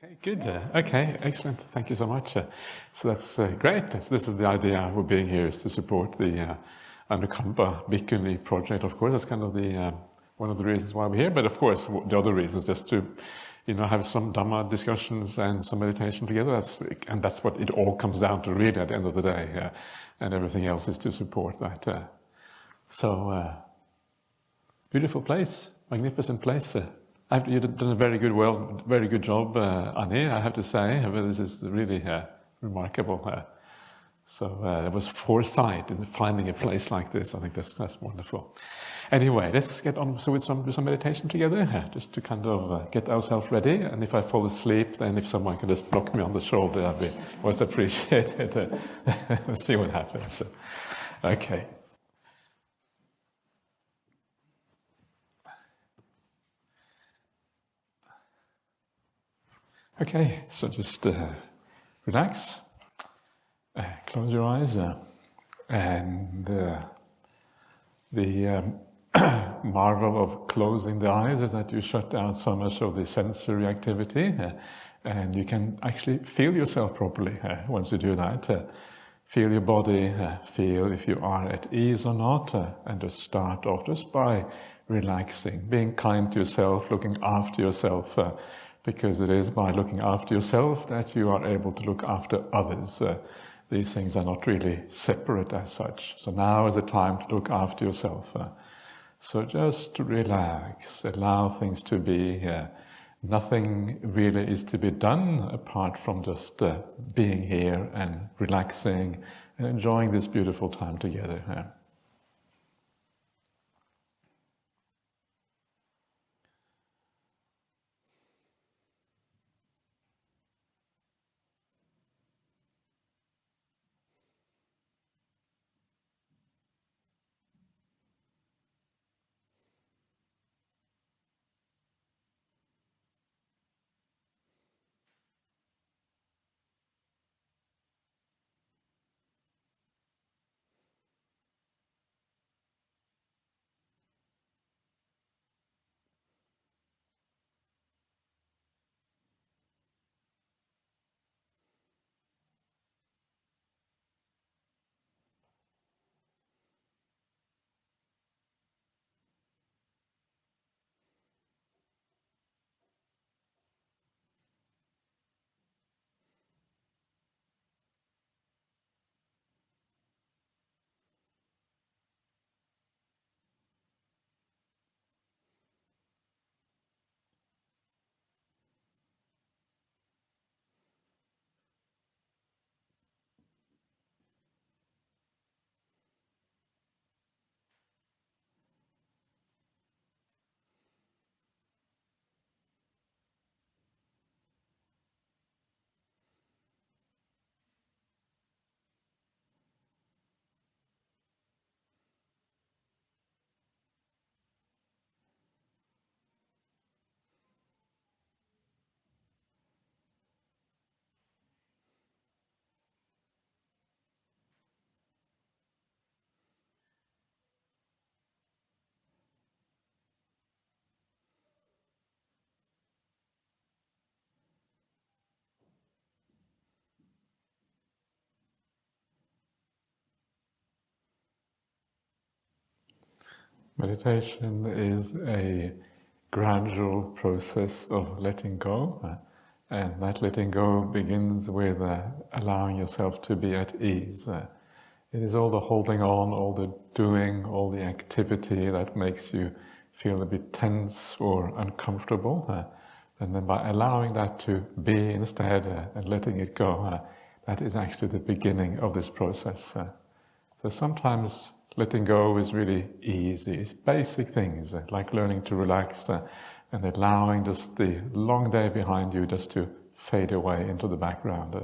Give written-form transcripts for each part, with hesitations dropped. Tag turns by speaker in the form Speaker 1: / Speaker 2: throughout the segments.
Speaker 1: Okay, good. Okay, excellent. Thank you so much. So that's great. So this is the idea for being here, is to support the Anukampa Bhikkhuni project. Of course, that's kind of the one of the reasons why we're here. But of course, the other reason is just to, have some Dhamma discussions and some meditation together. That's what it all comes down to, really, at the end of the day. And everything else is to support that. Beautiful place, magnificent place. You've done a very good job, Annie, I have to say. This is really remarkable. There was foresight in finding a place like this. I think that's wonderful. Anyway, let's get on with some meditation together, just to kind of get ourselves ready. And if I fall asleep, then if someone can just knock me on the shoulder, that'd be most appreciated. Let's see what happens. Okay. Okay, so just relax, close your eyes, and the marvel of closing the eyes is that you shut out so much of the sensory activity, and you can actually feel yourself properly once you do that. Feel your body, feel if you are at ease or not, and just start off just by relaxing, being kind to yourself, looking after yourself, because it is by looking after yourself that you are able to look after others. These things are not really separate as such. So now is the time to look after yourself. So just relax, allow things to be. Nothing really is to be done apart from just being here and relaxing and enjoying this beautiful time together. Meditation is a gradual process of letting go, and that letting go begins with allowing yourself to be at ease. It is all the holding on, all the doing, all the activity that makes you feel a bit tense or uncomfortable, and then by allowing that to be instead and letting it go, that is actually the beginning of this process. So sometimes letting go is really easy. It's basic things like learning to relax and allowing just the long day behind you just to fade away into the background.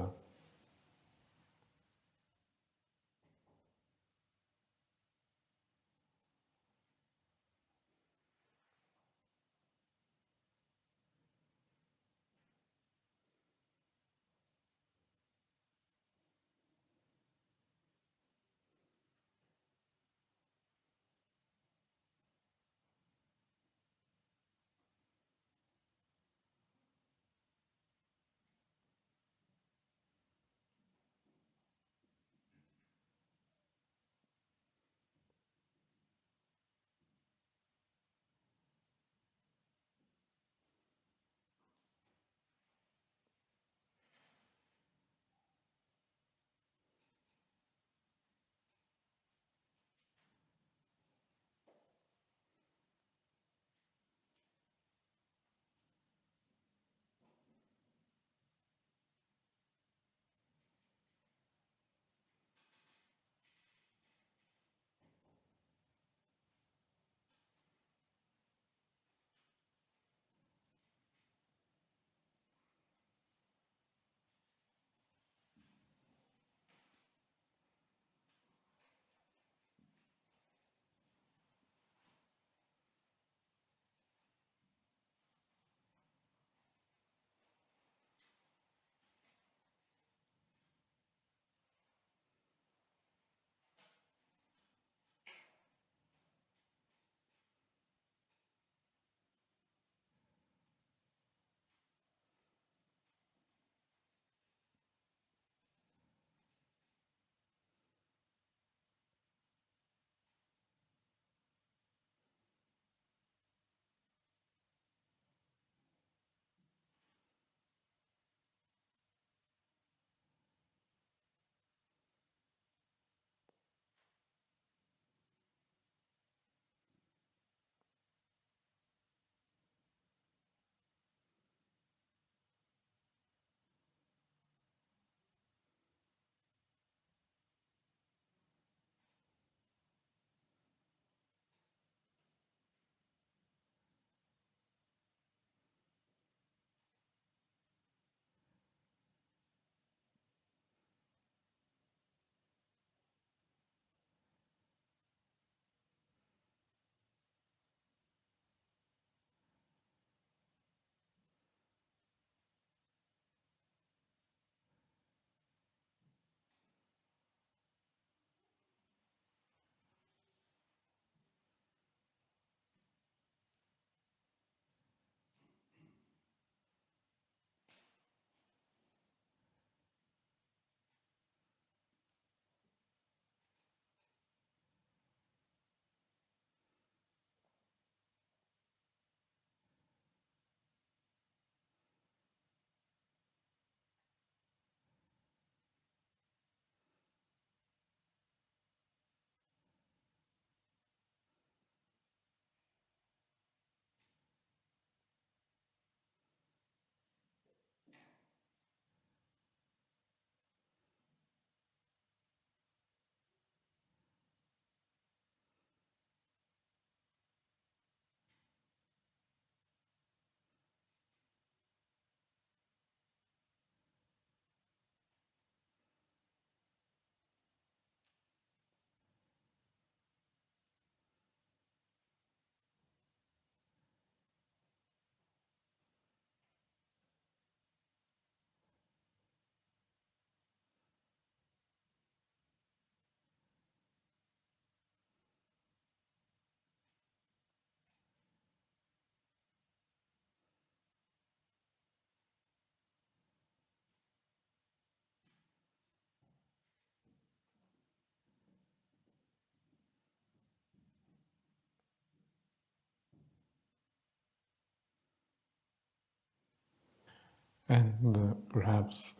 Speaker 1: And perhaps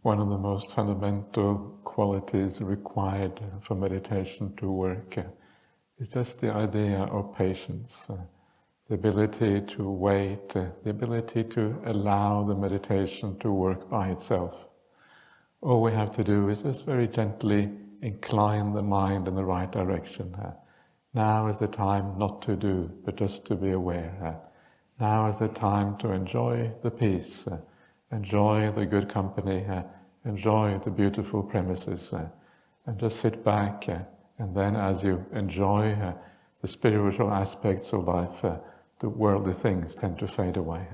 Speaker 1: one of the most fundamental qualities required for meditation to work is just the idea of patience, the ability to wait, the ability to allow the meditation to work by itself. All we have to do is just very gently incline the mind in the right direction. Now is the time not to do, but just to be aware. Now is the time to enjoy the peace, enjoy the good company, enjoy the beautiful premises, and just sit back. And then as you enjoy the spiritual aspects of life, the worldly things tend to fade away.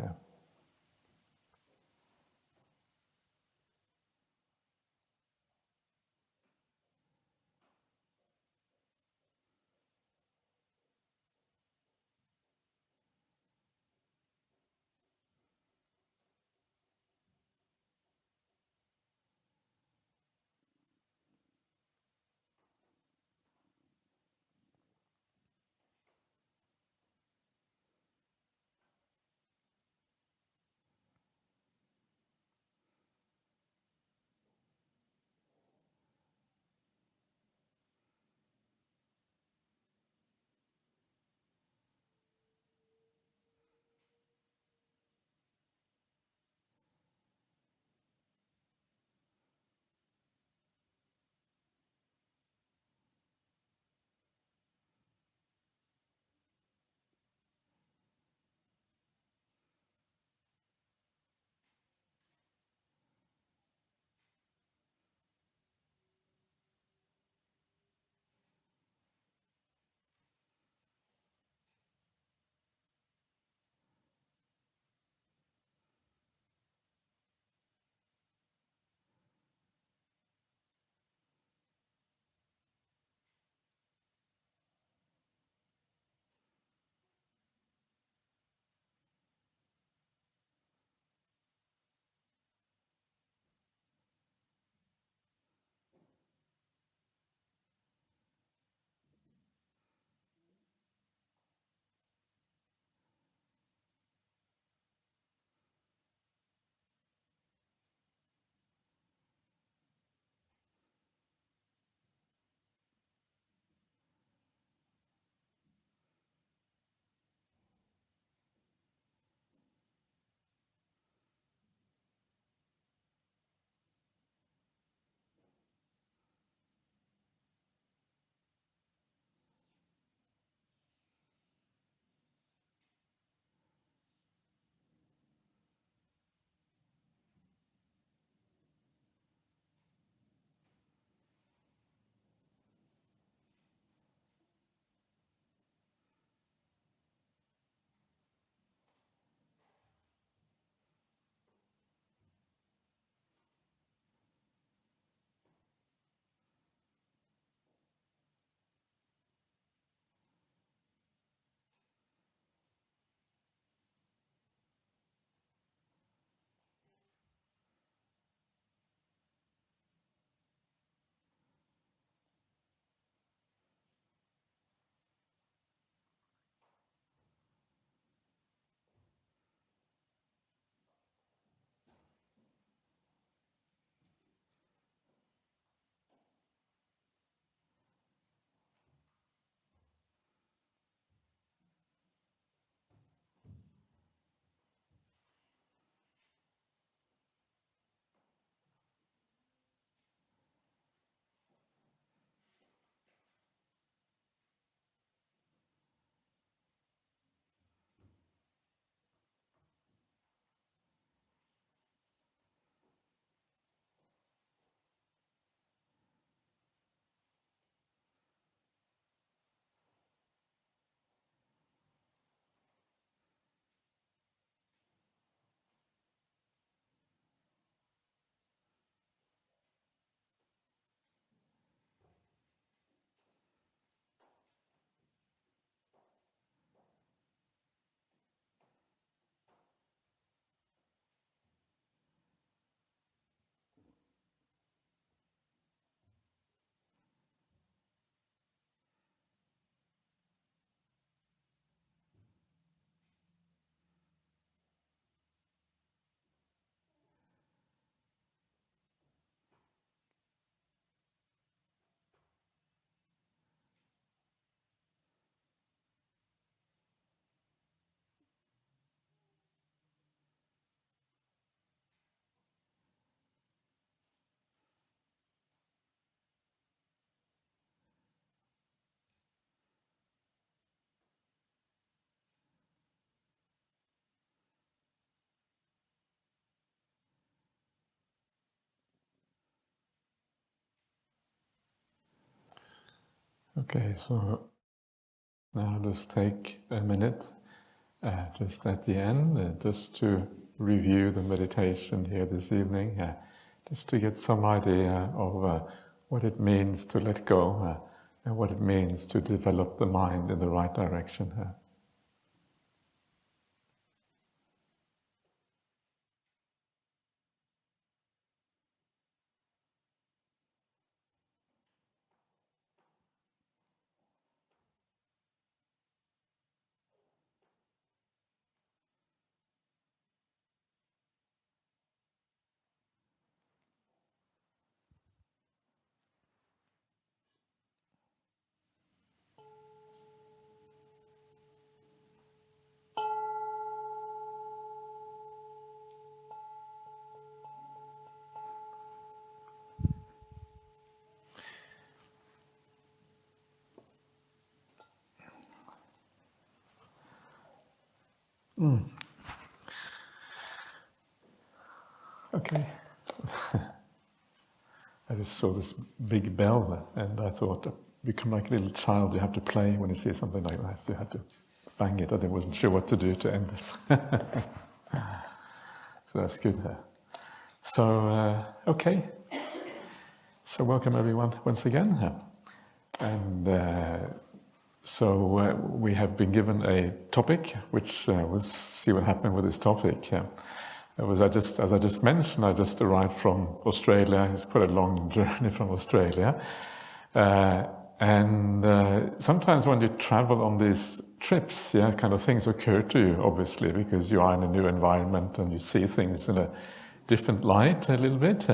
Speaker 1: Okay, so now just take a minute, just at the end, just to review the meditation here this evening, just to get some idea of what it means to let go and what it means to develop the mind in the right direction. Okay. I just saw this big bell and I thought, become like a little child, you have to play when you see something like that, so you had to bang it, and I wasn't sure what to do to end it. So that's good. So, okay. So welcome everyone once again. And so we have been given a topic, which we'll see what happened with this topic. As I just mentioned, I just arrived from Australia. It's quite a long journey from Australia. And sometimes when you travel on these trips, kind of things occur to you, obviously, because you are in a new environment and you see things in a different light a little bit.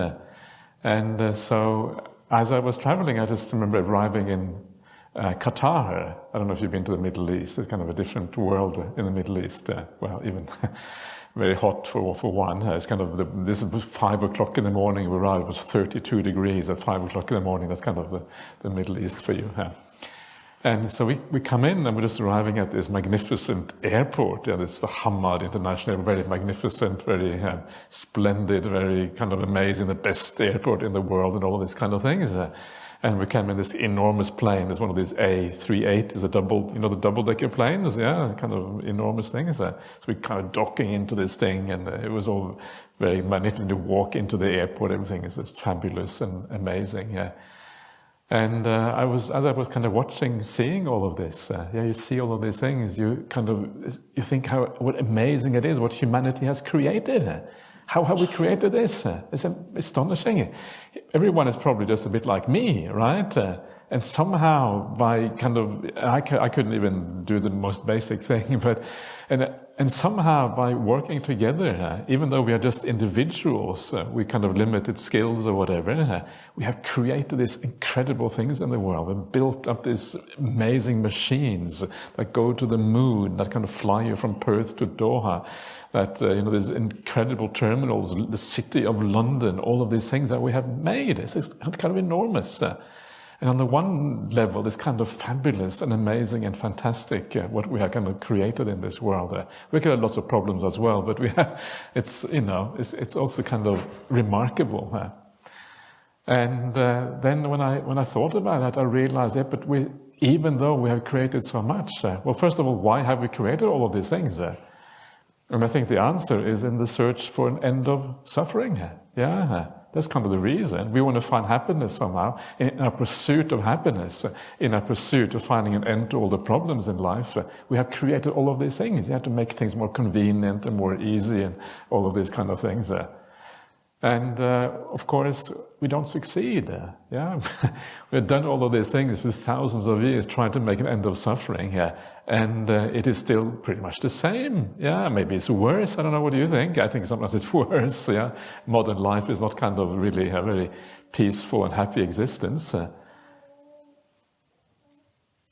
Speaker 1: And so as I was traveling, I just remember arriving in Qatar. I don't know if you've been to the Middle East. It's kind of a different world in the Middle East. Well, even very hot for one. It's kind of this was 5 o'clock in the morning. We arrived. It was 32 degrees at 5 o'clock in the morning. That's kind of the Middle East for you. And so we come in and we're just arriving at this magnificent airport. It's the Hamad International, very magnificent, very splendid, very kind of amazing, the best airport in the world and all these kind of things. And we came in this enormous plane. There's one of these A380, the double-decker planes, kind of enormous things. So we kind of docking into this thing, and it was all very magnificent to walk into the airport. Everything is just fabulous and amazing. And as I was kind of watching, seeing all of this, you see all of these things, you think what amazing it is, what humanity has created. How have we created this? It's astonishing. Everyone is probably just a bit like me, right? And somehow I couldn't even do the most basic thing, and somehow by working together, even though we are just individuals, we kind of limited skills or whatever, we have created these incredible things in the world. We've built up these amazing machines that go to the moon, that kind of fly you from Perth to Doha, that, there's incredible terminals, the city of London, all of these things that we have made. It's kind of enormous. And on the one level, it's kind of fabulous and amazing and fantastic what we have kind of created in this world. We could have lots of problems as well, but it's also kind of remarkable. And then when I thought about that, I realized that, even though we have created so much, well, first of all, why have we created all of these things? And I think the answer is in the search for an end of suffering. That's kind of the reason. We want to find happiness somehow. In our pursuit of happiness, in our pursuit of finding an end to all the problems in life, we have created all of these things. You have to make things more convenient and more easy and all of these kind of things. And of course, we don't succeed. We've done all of these things for thousands of years trying to make an end of suffering. And it is still pretty much the same. Maybe it's worse. I don't know. What do you think? I think sometimes it's worse. Modern life is not kind of really a very peaceful and happy existence.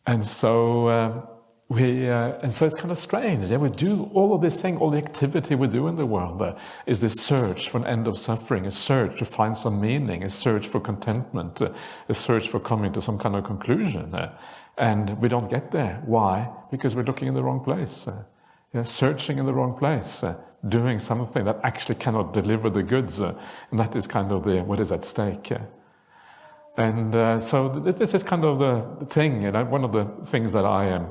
Speaker 1: And so it's kind of strange. We do all of this thing, all the activity we do in the world is this search for an end of suffering, a search to find some meaning, a search for contentment, a search for coming to some kind of conclusion. And we don't get there. Why? Because we're looking in the wrong place. Searching in the wrong place. Doing something that actually cannot deliver the goods. And that is kind of what is at stake. And so this is kind of the thing, and one of the things that I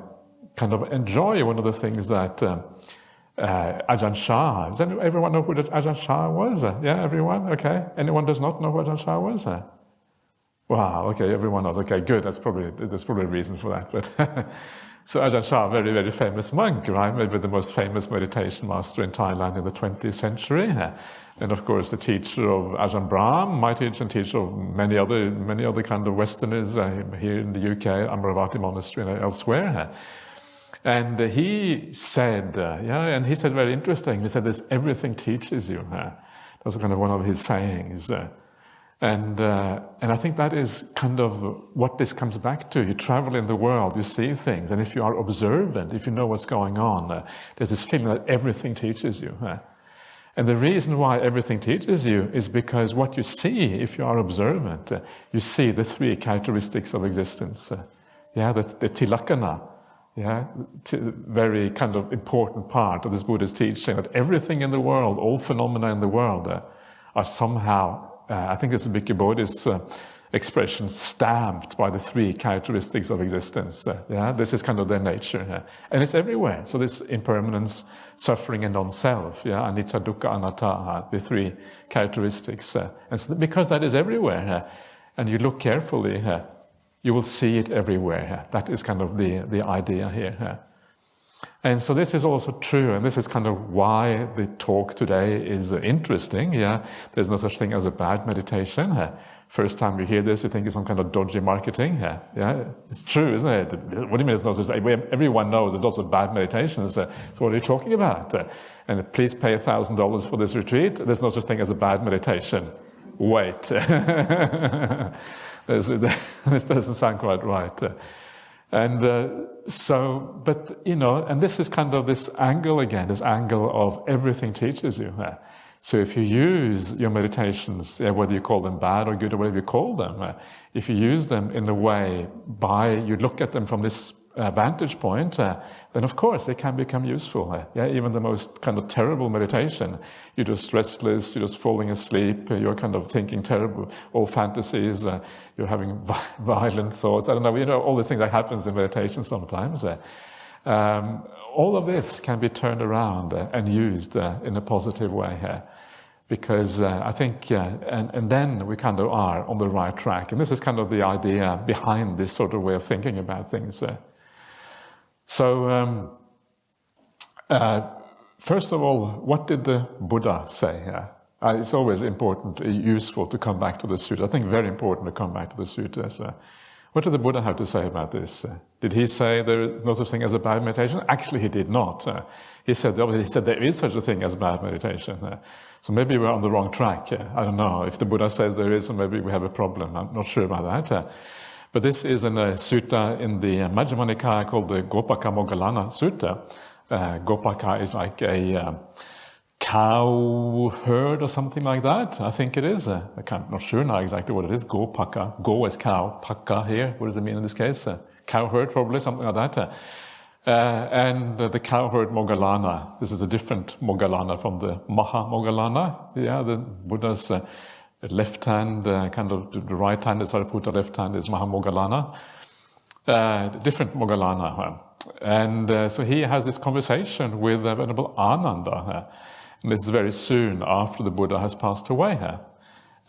Speaker 1: kind of enjoy, one of the things that Ajahn Chah, does everyone know who Ajahn Chah was? Yeah, everyone? Okay. Anyone does not know who Ajahn Chah was? Wow, okay, everyone knows. Okay, good, there's probably a reason for that. But so Ajahn Chah, very, very famous monk, right? Maybe the most famous meditation master in Thailand in the 20th century. And of course, the teacher of Ajahn Brahm, my teacher, and teacher of many other kind of Westerners here in the UK, Amravati Monastery and elsewhere. And he said, and he said very interesting, he said this, everything teaches you. That was kind of one of his sayings. And I think that is kind of what this comes back to. You travel in the world, you see things, and if you are observant, if you know what's going on, there's this feeling that everything teaches you. And the reason why everything teaches you is because what you see, if you are observant, you see the three characteristics of existence. The tilakkhana, very kind of important part of this Buddha's teaching, that everything in the world, all phenomena in the world, are somehow, I think it's a Bhikkhu Bodhi's expression, stamped by the three characteristics of existence. This is kind of their nature. And it's everywhere. So this impermanence, suffering, and non-self, anicca, dukkha, anatta, the three characteristics. And so because that is everywhere, and you look carefully, you will see it everywhere. That is kind of the idea here. And so this is also true, and this is kind of why the talk today is interesting. There's no such thing as a bad meditation. First time you hear this, you think it's some kind of dodgy marketing. It's true, isn't it? What do you mean it's not such thing? Everyone knows there's lots of bad meditations. So what are you talking about? And please pay $1,000 for this retreat. There's no such thing as a bad meditation. Wait. This doesn't sound quite right. And and this is kind of this angle again, this angle of everything teaches you. So if you use your meditations, whether you call them bad or good or whatever you call them, if you use them in a way you look at them from this vantage point, then of course they can become useful. Even the most kind of terrible meditation, you're just restless, you're just falling asleep, you're kind of thinking terrible, all fantasies, you're having violent thoughts. I don't know, all these things that happens in meditation sometimes. All of this can be turned around and used in a positive way. Because I think, and then we kind of are on the right track. And this is kind of the idea behind this sort of way of thinking about things. So, first of all, what did the Buddha say? It's always important, useful to come back to the sutta. I think very important to come back to the suttas. What did the Buddha have to say about this? Did he say there is no such thing as a bad meditation? Actually, he did not. He said there is such a thing as bad meditation. So maybe we're on the wrong track. I don't know. If the Buddha says there is, maybe we have a problem. I'm not sure about that. But this is in a sutta in the Majjhima Nikaya called the Gopaka Moggallana Sutta. Gopaka is like a cow herd or something like that. I think it is. I'm not sure now exactly what it is. Gopaka. Go is cow. Paka here. What does it mean in this case? Cow herd, probably, something like that. And the cow herd Moggallana. This is a different Moggallana from the Maha Moggallana. The Buddha's left hand, kind of the right hand is Sariputta, left hand is Maha Moggallana. Different Moggallana. And so he has this conversation with Venerable Ananda. And this is very soon after the Buddha has passed away.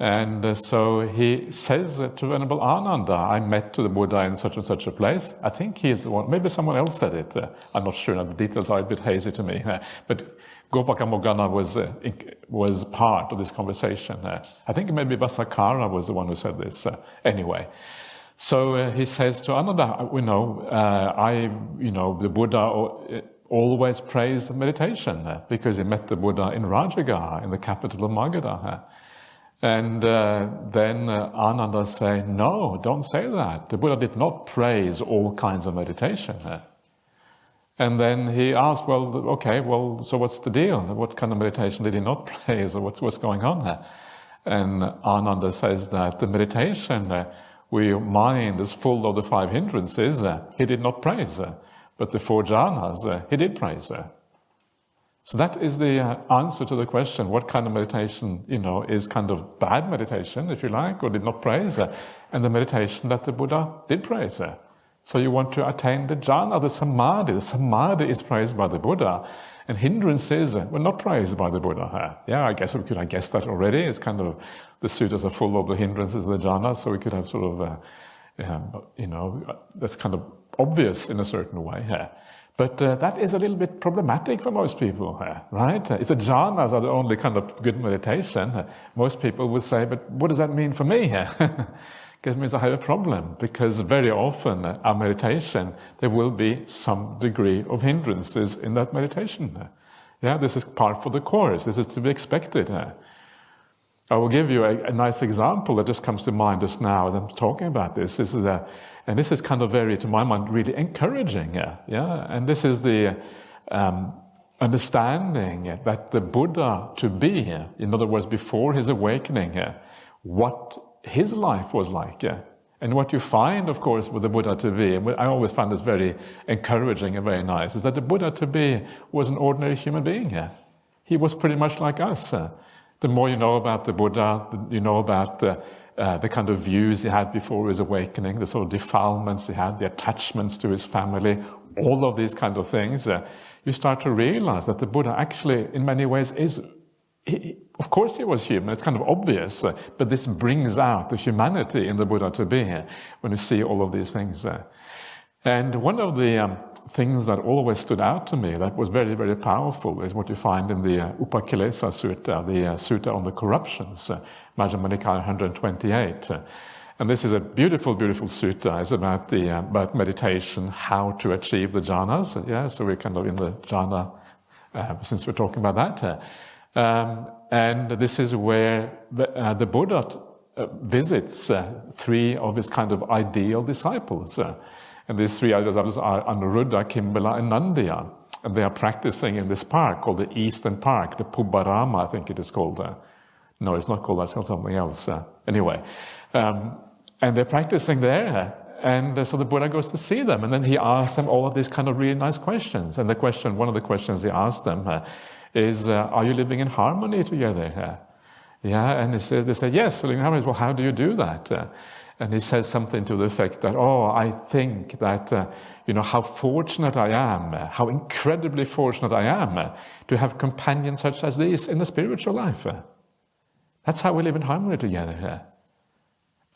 Speaker 1: And so he says to Venerable Ananda, I met to the Buddha in such and such a place. I think he is the one, maybe someone else said it. I'm not sure, the details are a bit hazy to me. But Gopaka Moggallana was part of this conversation. I think maybe Vasakara was the one who said this. Anyway. So he says to Ananda, the Buddha always praised meditation because he met the Buddha in Rajagaha, in the capital of Magadha. And then Ananda say, no, don't say that. The Buddha did not praise all kinds of meditation. And then he asked, so what's the deal? What kind of meditation did he not praise, or what's going on there? And Ananda says that the meditation where your mind is full of the 5 hindrances, he did not praise. But the 4 jhanas, he did praise. So that is the answer to the question, what kind of meditation, is kind of bad meditation, if you like, or did not praise, and the meditation that the Buddha did praise. So you want to attain the jhana, the samadhi. The samadhi is praised by the Buddha, and hindrances were not praised by the Buddha. Yeah, I guess we could have guessed that already. It's kind of, the sutras are full of the hindrances of the jhana, so we could have sort of, that's kind of obvious in a certain way. But that is a little bit problematic for most people, right? If the jhanas are the only kind of good meditation, most people would say, but what does that mean for me? Because it means I have a problem, because very often our meditation, there will be some degree of hindrances in that meditation. Yeah, this is part for the course. This is to be expected. I will give you a nice example that just comes to mind just now as I'm talking about this. This is kind of very, to my mind, really encouraging. Yeah, and this is the understanding that the Buddha to be, in other words, before his awakening, what his life was like. And what you find, of course, with the Buddha to be, and I always find this very encouraging and very nice, is that the Buddha to be was an ordinary human being. He was pretty much like us. The more you know about the Buddha, you know about the kind of views he had before his awakening, the sort of defilements he had, the attachments to his family, all of these kind of things, you start to realize that the Buddha actually, in many ways, of course he was human, it's kind of obvious, but this brings out the humanity in the Buddha to be when you see all of these things. And one of the things that always stood out to me that was very, very powerful is what you find in the Upakilesa Sutta, the Sutta on the corruptions, Majjhima Nikaya 128. And this is a beautiful, beautiful sutta. It's about meditation, how to achieve the jhanas. Yeah, so we're kind of in the jhana, since we're talking about that. And this is where the Buddha visits three of his kind of ideal disciples. And these three disciples are Anuruddha, Kimbala, and Nandiya. And they are practicing in this park called the Eastern Park, the Pubbarama, I think it is called. No, it's not called that, it's called something else. Anyway, and they're practicing there. And so the Buddha goes to see them, and then he asks them all of these kind of really nice questions. And one of the questions he asked them is, are you living in harmony together? Yeah, and they say, yes, living in harmony. Well, how do you do that? And he says something to the effect that, I think that, how fortunate I am, how incredibly fortunate I am to have companions such as these in the spiritual life. That's how we live in harmony together.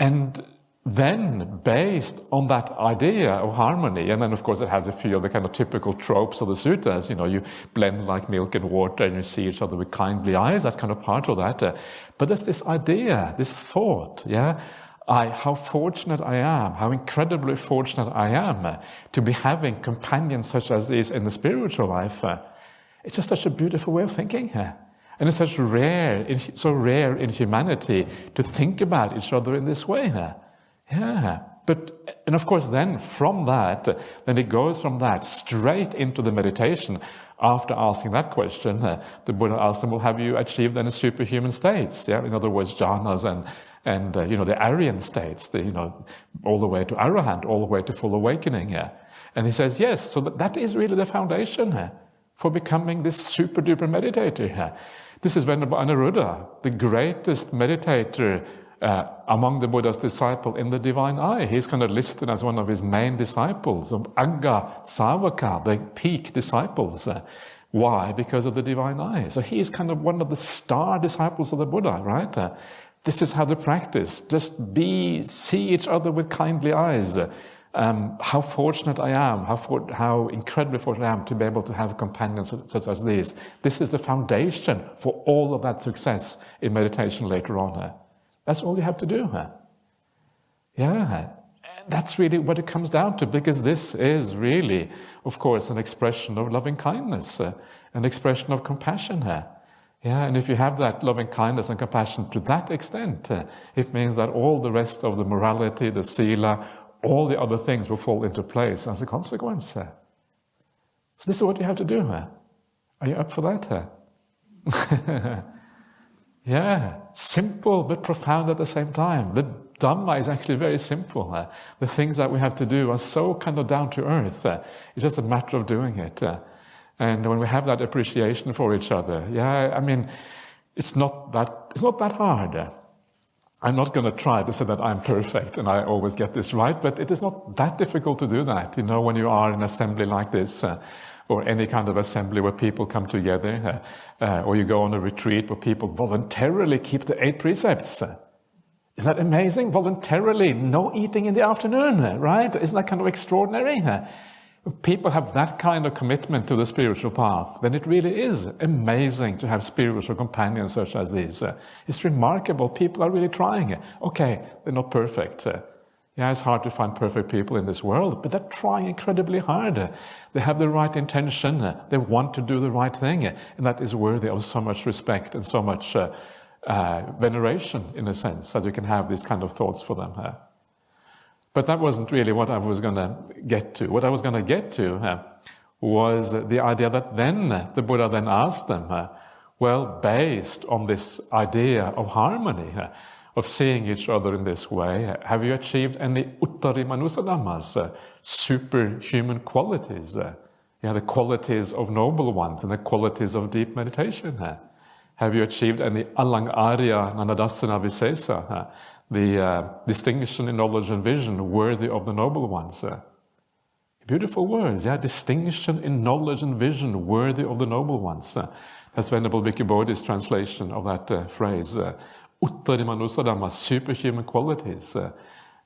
Speaker 1: And then, based on that idea of harmony, and then of course it has a few of the kind of typical tropes of the suttas, you blend like milk and water and you see each other with kindly eyes, that's kind of part of that. But there's this idea, this thought, how fortunate I am, how incredibly fortunate I am to be having companions such as these in the spiritual life. It's just such a beautiful way of thinking. And it's so rare in humanity to think about each other in this way. And of course then from that, then it goes from that straight into the meditation. After asking that question, the Buddha asks them, well, have you achieved any superhuman states? In other words, jhanas and the Aryan states, all the way to Arahant, all the way to full awakening. And he says, yes, so that is really the foundation for becoming this super-duper meditator. This is Venerable Anuruddha, the greatest meditator among the Buddha's disciples in the divine eye. He's kind of listed as one of his main disciples, of Agga Savaka, the peak disciples. Why? Because of the divine eye. So he's kind of one of the star disciples of the Buddha, right? This is how to practice. Just see each other with kindly eyes. How fortunate I am, how incredibly fortunate I am to be able to have companions such as these. This is the foundation for all of that success in meditation later on. That's all you have to do. That's really what it comes down to, because this is really, of course, an expression of loving kindness, an expression of compassion. And if you have that loving kindness and compassion to that extent, it means that all the rest of the morality, the sila, all the other things will fall into place as a consequence. So this is what you have to do. Are you up for that? Simple but profound at the same time. The Dhamma is actually very simple. The things that we have to do are so kind of down to earth. It's just a matter of doing it. And when we have that appreciation for each other, I mean, it's not that hard. I'm not going to try to say that I'm perfect and I always get this right, but it is not that difficult to do that. When you are in an assembly like this, or any kind of assembly where people come together, or you go on a retreat where people voluntarily keep the 8 precepts. Isn't that amazing? Voluntarily, no eating in the afternoon, right? Isn't that kind of extraordinary? If people have that kind of commitment to the spiritual path, then it really is amazing to have spiritual companions such as these. It's remarkable. People are really trying. Okay, they're not perfect. It's hard to find perfect people in this world, but they're trying incredibly hard. They have the right intention. They want to do the right thing, and that is worthy of so much respect and so much veneration, in a sense, that you can have these kind of thoughts for them. But that wasn't really what I was going to get to. What I was going to get to was the idea that then the Buddha then asked them, based on this idea of harmony, of seeing each other in this way, have you achieved any uttari manusadamas, superhuman qualities? The qualities of noble ones and the qualities of deep meditation. Have you achieved any alangarya nanadasana visesa, the distinction in knowledge and vision worthy of the noble ones? Beautiful words, distinction in knowledge and vision worthy of the noble ones. That's Venerable Bhikkhu Bodhi's translation of that phrase. Uttari manusadhamma, superhuman qualities.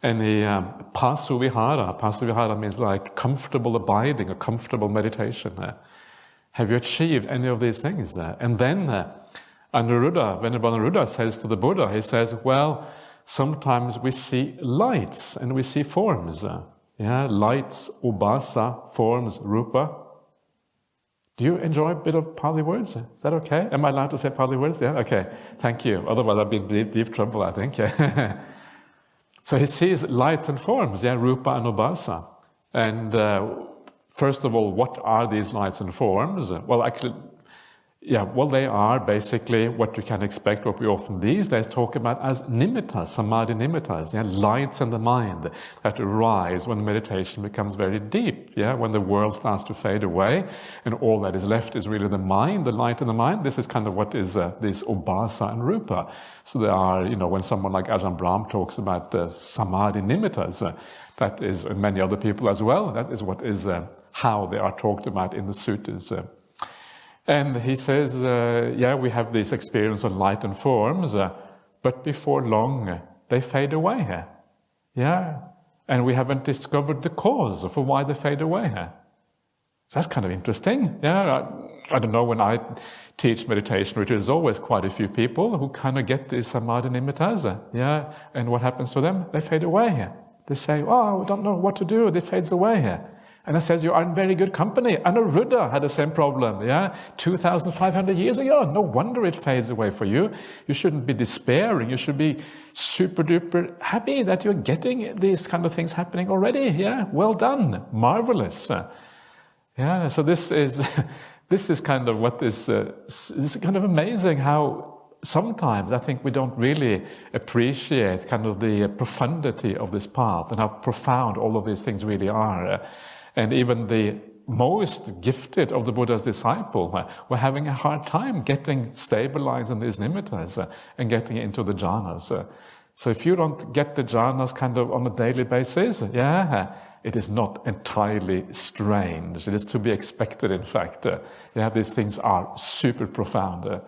Speaker 1: Any pasuvihara. Pasuvihara means like comfortable abiding, a comfortable meditation. Have you achieved any of these things? And then Venerable Anuruddha says to the Buddha, he says, sometimes we see lights and we see forms. Lights, ubasa, forms, rupa. Do you enjoy a bit of Pali words? Is that okay? Am I allowed to say Pali words? Yeah? Okay. Thank you. Otherwise I'd be in deep trouble, I think. So he sees lights and forms, rupa and ubasa. And first of all, what are these lights and forms? They are basically what you can expect, what we often these days talk about as nimittas, samadhi nimittas, lights in the mind that arise when meditation becomes very deep, when the world starts to fade away and all that is left is really the mind, the light in the mind. This is kind of what is this ubasa and rupa. So there are, when someone like Ajahn Brahmali talks about samadhi nimittas, that is, and many other people as well, that is what is how they are talked about in the suttas. And he says, we have this experience of light and forms, but before long they fade away. And we haven't discovered the cause for why they fade away. So that's kind of interesting. I don't know, when I teach meditation, which is always quite a few people who kind of get these samadhi nimittas. And what happens to them? They fade away. They say, we don't know what to do. It fades away. And it says, you are in very good company. Anuruddha had the same problem, 2,500 years ago. No wonder it fades away for you. You shouldn't be despairing. You should be super duper happy that you're getting these kind of things happening already. Well done. Marvelous. So this is kind of what this is kind of amazing how sometimes I think we don't really appreciate kind of the profundity of this path and how profound all of these things really are. And even the most gifted of the Buddha's disciples were having a hard time getting stabilized in these nimittas and getting into the jhanas. So if you don't get the jhanas kind of on a daily basis, it is not entirely strange. It is to be expected, in fact. These things are super profound.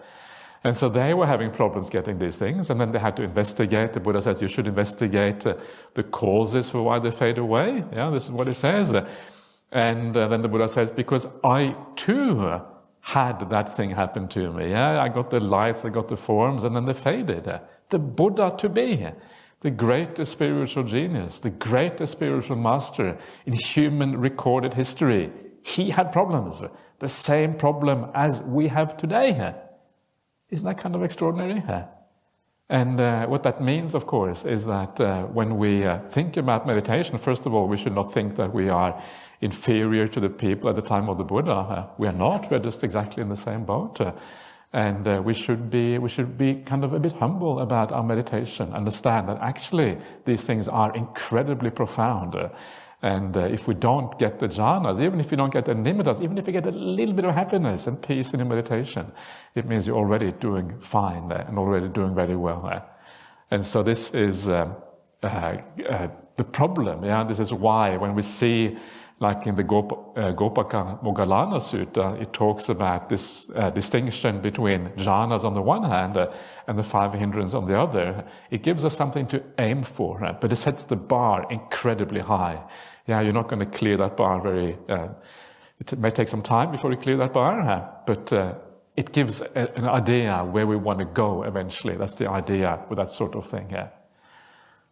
Speaker 1: And so they were having problems getting these things, and then they had to investigate. The Buddha says you should investigate the causes for why they fade away. This is what he says. And then the Buddha says, because I too had that thing happen to me. I got the lights, I got the forms, and then they faded. The Buddha to be, the greatest spiritual genius, the greatest spiritual master in human recorded history, he had problems. The same problem as we have today. Isn't that kind of extraordinary? And what that means, of course, is that when we think about meditation, first of all, we should not think that we are inferior to the people at the time of the Buddha. We are not. We're just exactly in the same boat. And we should be kind of a bit humble about our meditation, understand that actually these things are incredibly profound. And if we don't get the jhanas, even if you don't get the nimittas, even if you get a little bit of happiness and peace in your meditation, it means you're already doing fine and already doing very well. And so this is the problem. Yeah, this is why when we see, like in the Gopaka Moggallana Sutta, it talks about this distinction between jhanas on the one hand and the 5 hindrances on the other. It gives us something to aim for, but it sets the bar incredibly high. Yeah, you're not going to clear that bar it may take some time before you clear that bar, but it gives an idea where we want to go eventually. That's the idea with that sort of thing. Yeah.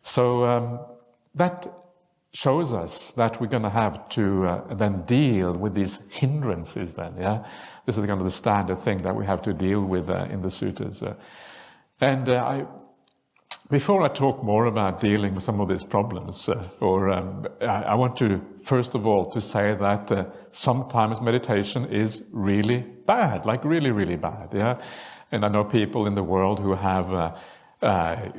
Speaker 1: So that shows us that we're going to have to then deal with these hindrances then, yeah? This is kind of the standard thing that we have to deal with in the suttas. Before I talk more about dealing with some of these problems, I want to, first of all, to say that sometimes meditation is really bad, like really, really bad, yeah? And I know people in the world who have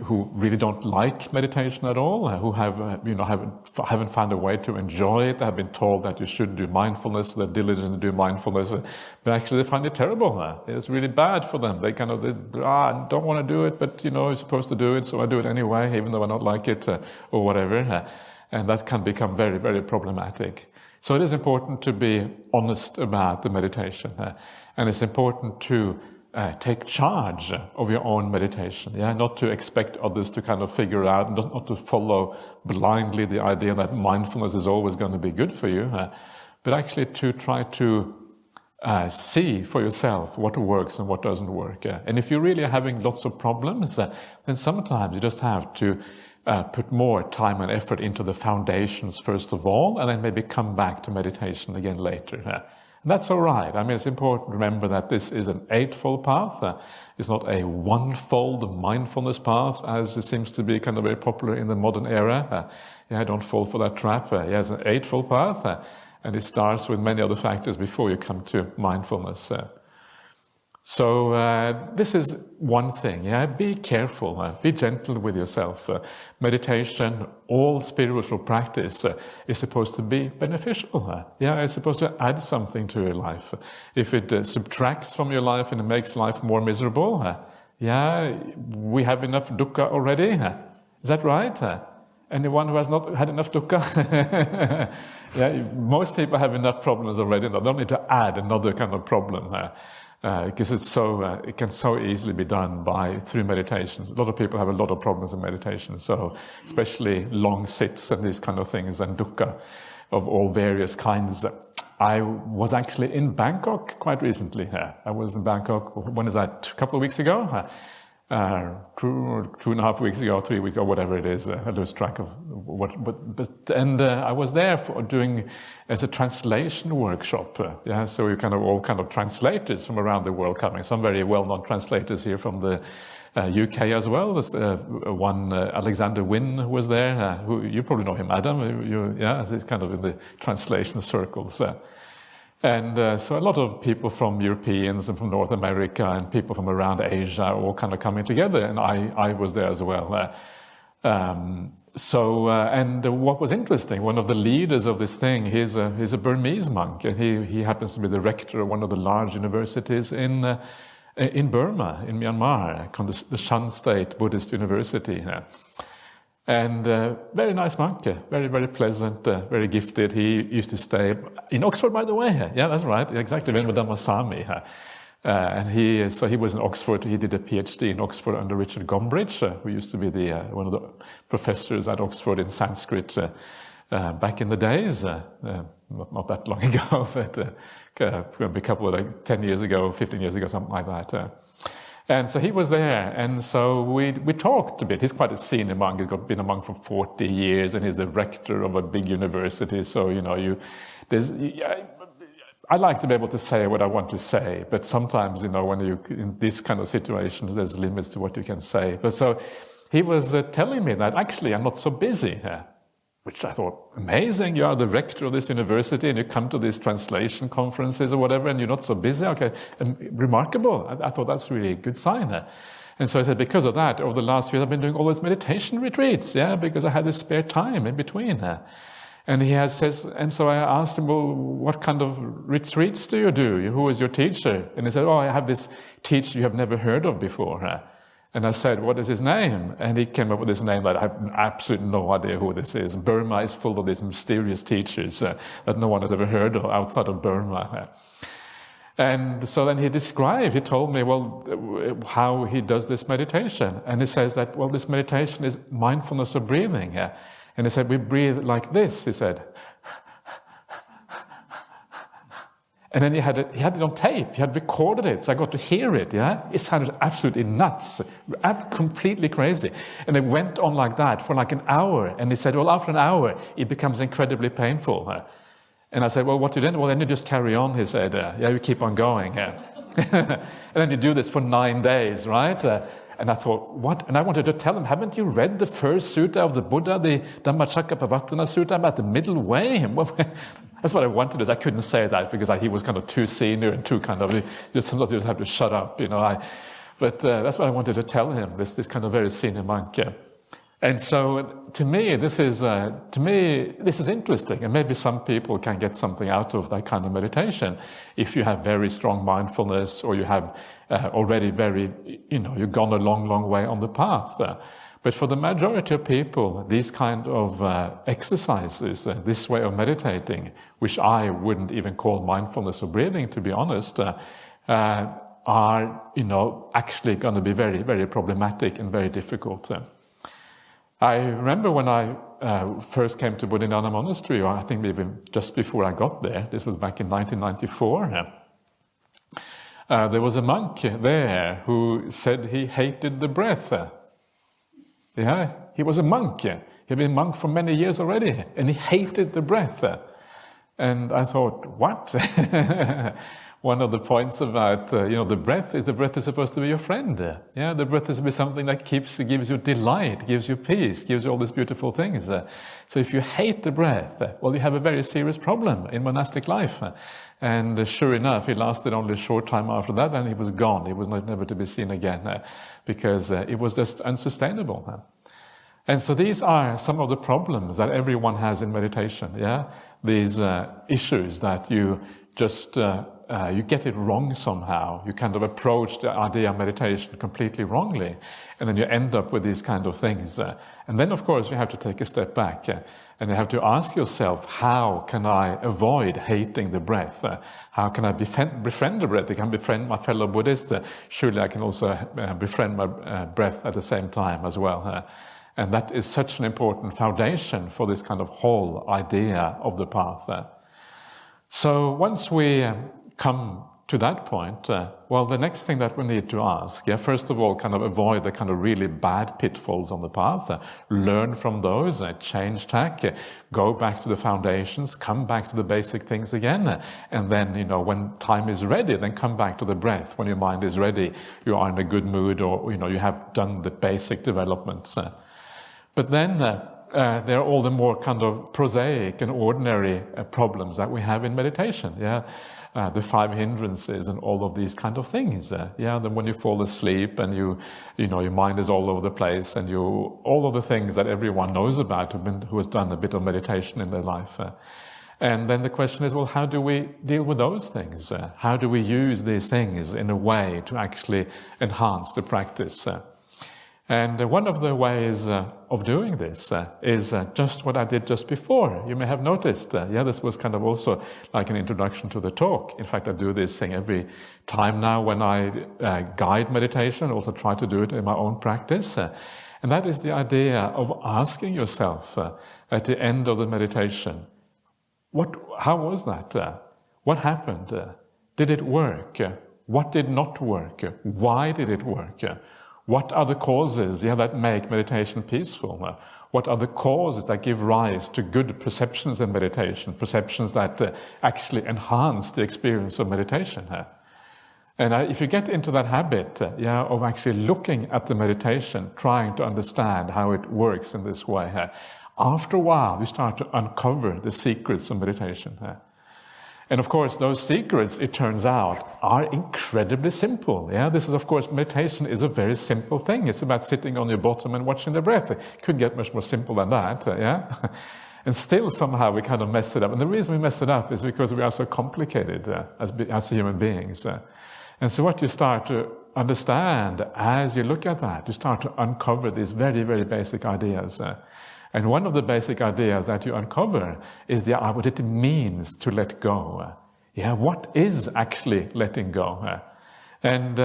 Speaker 1: who really don't like meditation at all, who haven't found a way to enjoy it. They have been told that you should do mindfulness, they're diligent to do mindfulness, but actually they find it terrible. It's really bad for them. They I don't want to do it, but you're supposed to do it, so I do it anyway, even though I don't like it, or whatever. And that can become very, very problematic. So it is important to be honest about the meditation, and it's important to take charge of your own meditation, yeah, not to expect others to kind of figure out, not to follow blindly the idea that mindfulness is always going to be good for you, but actually to try to see for yourself what works and what doesn't work. And if you're really having lots of problems, then sometimes you just have to put more time and effort into the foundations first of all, and then maybe come back to meditation again later. And that's all right. I mean, it's important to remember that this is an eightfold path. It's not a one-fold mindfulness path, as it seems to be kind of very popular in the modern era. Don't fall for that trap. It's an eightfold path, and it starts with many other factors before you come to mindfulness. So this is one thing. Be careful. Be gentle with yourself. Meditation, all spiritual practice is supposed to be beneficial. It's supposed to add something to your life. If it subtracts from your life and it makes life more miserable, we have enough dukkha already. Is that right? Anyone who has not had enough dukkha? Most people have enough problems already. They don't need to add another kind of problem. Because it can so easily be done through meditations. A lot of people have a lot of problems in meditation, so especially long sits and these kind of things, and dukkha of all various kinds. I was actually in Bangkok quite recently. I was in Bangkok, when is that, a couple of weeks ago? 2.5 weeks ago, 3 weeks ago, whatever it is. I lose track of I was there doing as a translation workshop. So we all translators from around the world coming. Some very well-known translators here from the UK as well. There's one Alexander Wynne was there. Who you probably know him, Adam. He's kind of in the translation circles. And so a lot of people from Europeans and from North America and people from around Asia are all kind of coming together, and I was there as well. And what was interesting, one of the leaders of this thing, he's a Burmese monk, and he happens to be the rector of one of the large universities in Burma, in Myanmar, called the Shan State Buddhist University. And very nice monk, very, very pleasant, very gifted. He used to stay in Oxford, by the way. Yeah, that's right, exactly, when Dhamma Sami. And he was in Oxford. He did a PhD in Oxford under Richard Gombrich, who used to be one of the professors at Oxford in Sanskrit back in the days. Not that long ago, but a couple of 10 years ago, 15 years ago, something like that. And so he was there, and so we talked a bit. He's quite a senior monk. He's been a monk for 40 years, and he's the rector of a big university. So I like to be able to say what I want to say, but sometimes when you in these kind of situations, there's limits to what you can say. But so he was telling me that actually I'm not so busy. Which I thought, amazing, you are the rector of this university and you come to these translation conferences or whatever and you're not so busy. Okay, and remarkable. I thought that's really a good sign. And so I said, because of that, over the last few years, I've been doing all these meditation retreats, because I had this spare time in between. And and so I asked him, well, what kind of retreats do you do? Who is your teacher? And he said, I have this teacher you have never heard of before. And I said, what is his name? And he came up with this name that I have absolutely no idea who this is. Burma is full of these mysterious teachers that no one has ever heard of outside of Burma. And so then he told me, how he does this meditation. And he says that, this meditation is mindfulness of breathing. And he said, we breathe like this, he said. And then he had it on tape, he had recorded it, so I got to hear it, It sounded absolutely nuts, completely crazy. And it went on like that for like an hour, and he said, after an hour, it becomes incredibly painful. And I said, what do you do? Then you just carry on, he said, you keep on going. And then you do this for 9 days, right? And I thought, what? And I wanted to tell him, haven't you read the first sutta of the Buddha, the Dhammacakkappavattana Sutta, about the middle way? That's what I wanted to do. I couldn't say that because he was kind of too senior and too kind of, sometimes you just have to shut up, But that's what I wanted to tell him, this kind of very senior monk. And so to me, this is interesting, and maybe some people can get something out of that kind of meditation if you have very strong mindfulness, or you have already you've gone a long, long way on the path. But for the majority of people, these kind of exercises, this way of meditating, which I wouldn't even call mindfulness or breathing, to be honest, are actually going to be very, very problematic and very difficult. I remember when I first came to Bodhinyana Monastery, or I think even just before I got there, this was back in 1994, there was a monk there who said he hated the breath. He was a monk. He had been a monk for many years already, and he hated the breath. And I thought, what? One of the points about, the breath is supposed to be your friend. The breath is to be something that gives you delight, gives you peace, gives you all these beautiful things. So if you hate the breath, you have a very serious problem in monastic life. And sure enough, he lasted only a short time after that, and he was gone. He was never to be seen again, because it was just unsustainable. And so these are some of the problems that everyone has in meditation. These issues that you just you get it wrong somehow. You kind of approach the idea of meditation completely wrongly, and then you end up with these kind of things. And then, of course, you have to take a step back, and you have to ask yourself, how can I avoid hating the breath? How can I befriend the breath? I can befriend my fellow Buddhists. Surely I can also befriend my breath at the same time as well. And that is such an important foundation for this kind of whole idea of the path. So once we come to that point, the next thing that we need to ask, first of all, kind of avoid the kind of really bad pitfalls on the path, learn from those, change tack, go back to the foundations, come back to the basic things again, and then, when time is ready, then come back to the breath. When your mind is ready, you are in a good mood, or, you have done the basic developments. But then there are all the more kind of prosaic and ordinary problems that we have in meditation. The 5 hindrances and all of these kind of things. Then when you fall asleep and your mind is all over the place, and all of the things that everyone knows about who has done a bit of meditation in their life. And then the question is, how do we deal with those things? How do we use these things in a way to actually enhance the practice? And one of the ways of doing this is just what I did just before. You may have noticed, this was kind of also like an introduction to the talk. In fact, I do this thing every time now when I guide meditation, also try to do it in my own practice. And that is the idea of asking yourself at the end of the meditation, how was that? What happened? Did it work? What did not work? Why did it work? What are the causes that make meditation peaceful? What are the causes that give rise to good perceptions in meditation, perceptions that actually enhance the experience of meditation? And if you get into that habit of actually looking at the meditation, trying to understand how it works in this way, after a while you start to uncover the secrets of meditation. And of course, those secrets, it turns out, are incredibly simple. This is, of course, meditation is a very simple thing. It's about sitting on your bottom and watching the breath. It couldn't get much more simple than that. And still somehow we kind of mess it up. And the reason we mess it up is because we are so complicated as human beings. And so what you start to understand as you look at that, you start to uncover these very, very basic ideas. And one of the basic ideas that you uncover is what it means to let go. What is actually letting go? And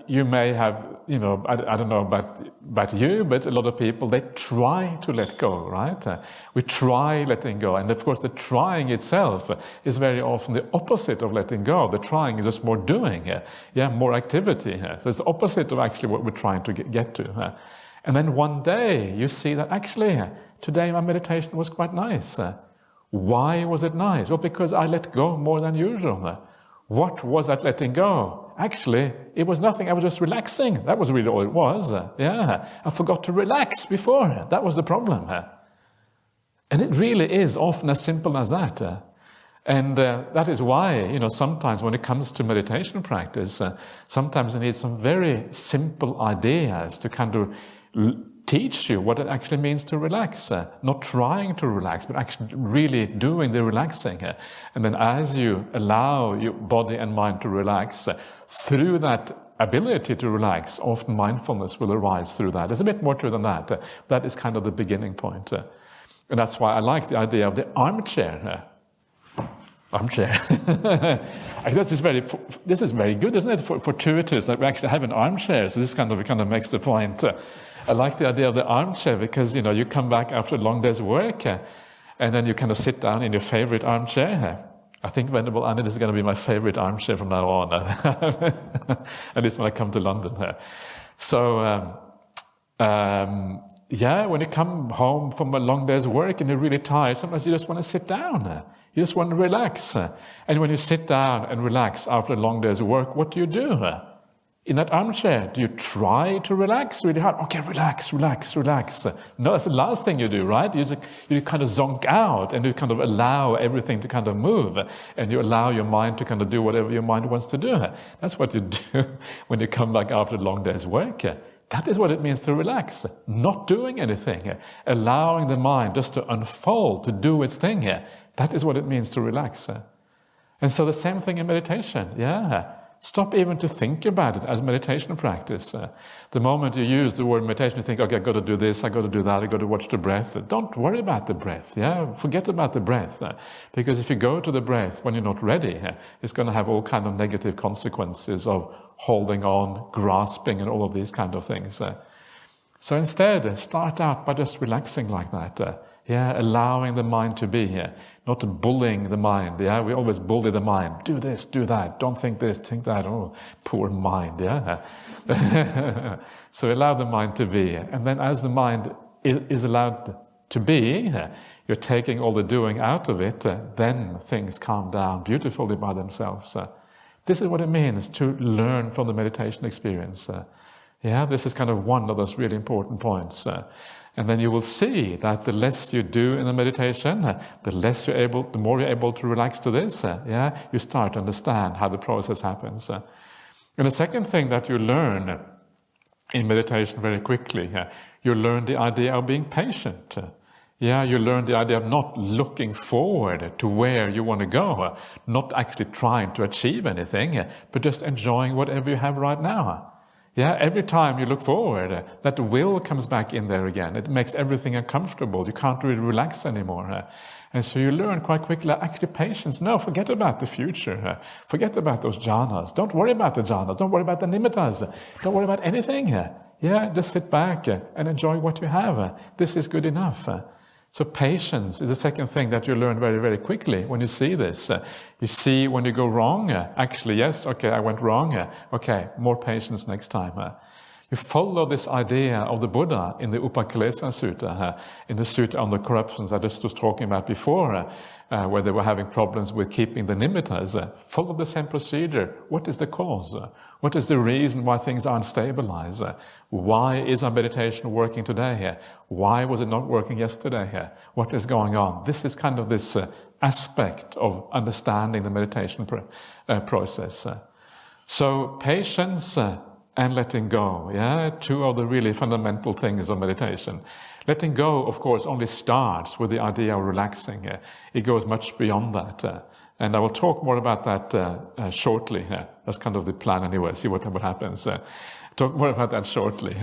Speaker 1: you may have, I don't know about you, but a lot of people, they try to let go, right? We try letting go. And of course, the trying itself is very often the opposite of letting go. The trying is just more doing, more activity. So it's the opposite of actually what we're trying to get to. And then one day you see that actually, today my meditation was quite nice. Why was it nice? Well, because I let go more than usual. What was that letting go? Actually, it was nothing. I was just relaxing. That was really all it was. I forgot to relax before. That was the problem. And it really is often as simple as that. And that is why, sometimes when it comes to meditation practice, sometimes you need some very simple ideas to kind of teach you what it actually means to relax. Not trying to relax, but actually really doing the relaxing. And then as you allow your body and mind to relax, through that ability to relax, often mindfulness will arise through that. There's a bit more to it than that. That is kind of the beginning point. And that's why I like the idea of the armchair. Armchair. This is very good, isn't it? Fortuitous that we actually have an armchair. So this kind of makes the point. I like the idea of the armchair because, you come back after a long day's work and then you kind of sit down in your favorite armchair. I think Venerable Annie, this is going to be my favorite armchair from now on. At least when I come to London. So, when you come home from a long day's work and you're really tired, sometimes you just want to sit down. You just want to relax. And when you sit down and relax after a long day's work, what do you do? In that armchair, do you try to relax really hard? Okay, relax. No, that's the last thing you do, right? You kind of zonk out and you kind of allow everything to kind of move and you allow your mind to kind of do whatever your mind wants to do. That's what you do when you come back after a long day's work. That is what it means to relax. Not doing anything. Allowing the mind just to unfold, to do its thing. That is what it means to relax. And so the same thing in meditation, Stop even to think about it as meditation practice. The moment you use the word meditation, you think, okay, I've got to do this, I've got to do that, I've got to watch the breath. Don't worry about the breath, Forget about the breath. Because if you go to the breath when you're not ready, it's going to have all kind of negative consequences of holding on, grasping, and all of these kind of things. So instead, start out by just relaxing like that. Allowing the mind to be here, not bullying the mind. We always bully the mind. Do this, do that. Don't think this, think that. Oh, poor mind. So allow the mind to be. And then as the mind is allowed to be, you're taking all the doing out of it, then things calm down beautifully by themselves. This is what it means to learn from the meditation experience. This is kind of one of those really important points. And then you will see that the less you do in the meditation, the more you're able to relax to this, you start to understand how the process happens. And the second thing that you learn in meditation very quickly, you learn the idea of being patient. You learn the idea of not looking forward to where you want to go, not actually trying to achieve anything, but just enjoying whatever you have right now. Every time you look forward, that will comes back in there again. It makes everything uncomfortable. You can't really relax anymore. And so you learn quite quickly, actually patience. No, forget about the future. Forget about those jhanas. Don't worry about the jhanas. Don't worry about the nimittas. Don't worry about anything. Just sit back and enjoy what you have. This is good enough. So patience is the second thing that you learn very, very quickly when you see this. You see when you go wrong, actually, yes, okay, I went wrong. Okay, more patience next time. You follow this idea of the Buddha in the Upakalesa Sutta, in the Sutta on the corruptions I just was talking about before, where they were having problems with keeping the nimittas. Follow the same procedure. What is the cause? What is the reason why things aren't stabilized? Why is our meditation working today? Why was it not working yesterday? What is going on? This is kind of this aspect of understanding the meditation process. So patience and letting go. Yeah, two of the really fundamental things of meditation. Letting go, of course, only starts with the idea of relaxing. It goes much beyond that. And I will talk more about that shortly. That's kind of the plan anyway, see what happens. Talk more about that shortly.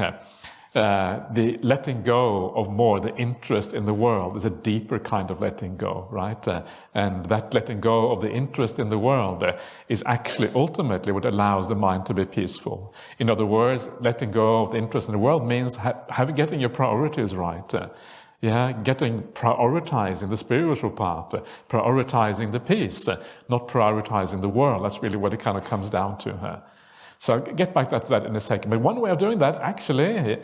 Speaker 1: The letting go of more, the interest in the world, is a deeper kind of letting go, right? And that letting go of the interest in the world is actually ultimately what allows the mind to be peaceful. In other words, letting go of the interest in the world means getting your priorities right. Prioritizing the spiritual path, prioritizing the peace, not prioritizing the world. That's really what it kind of comes down to. So I'll get back to that in a second. But one way of doing that, actually,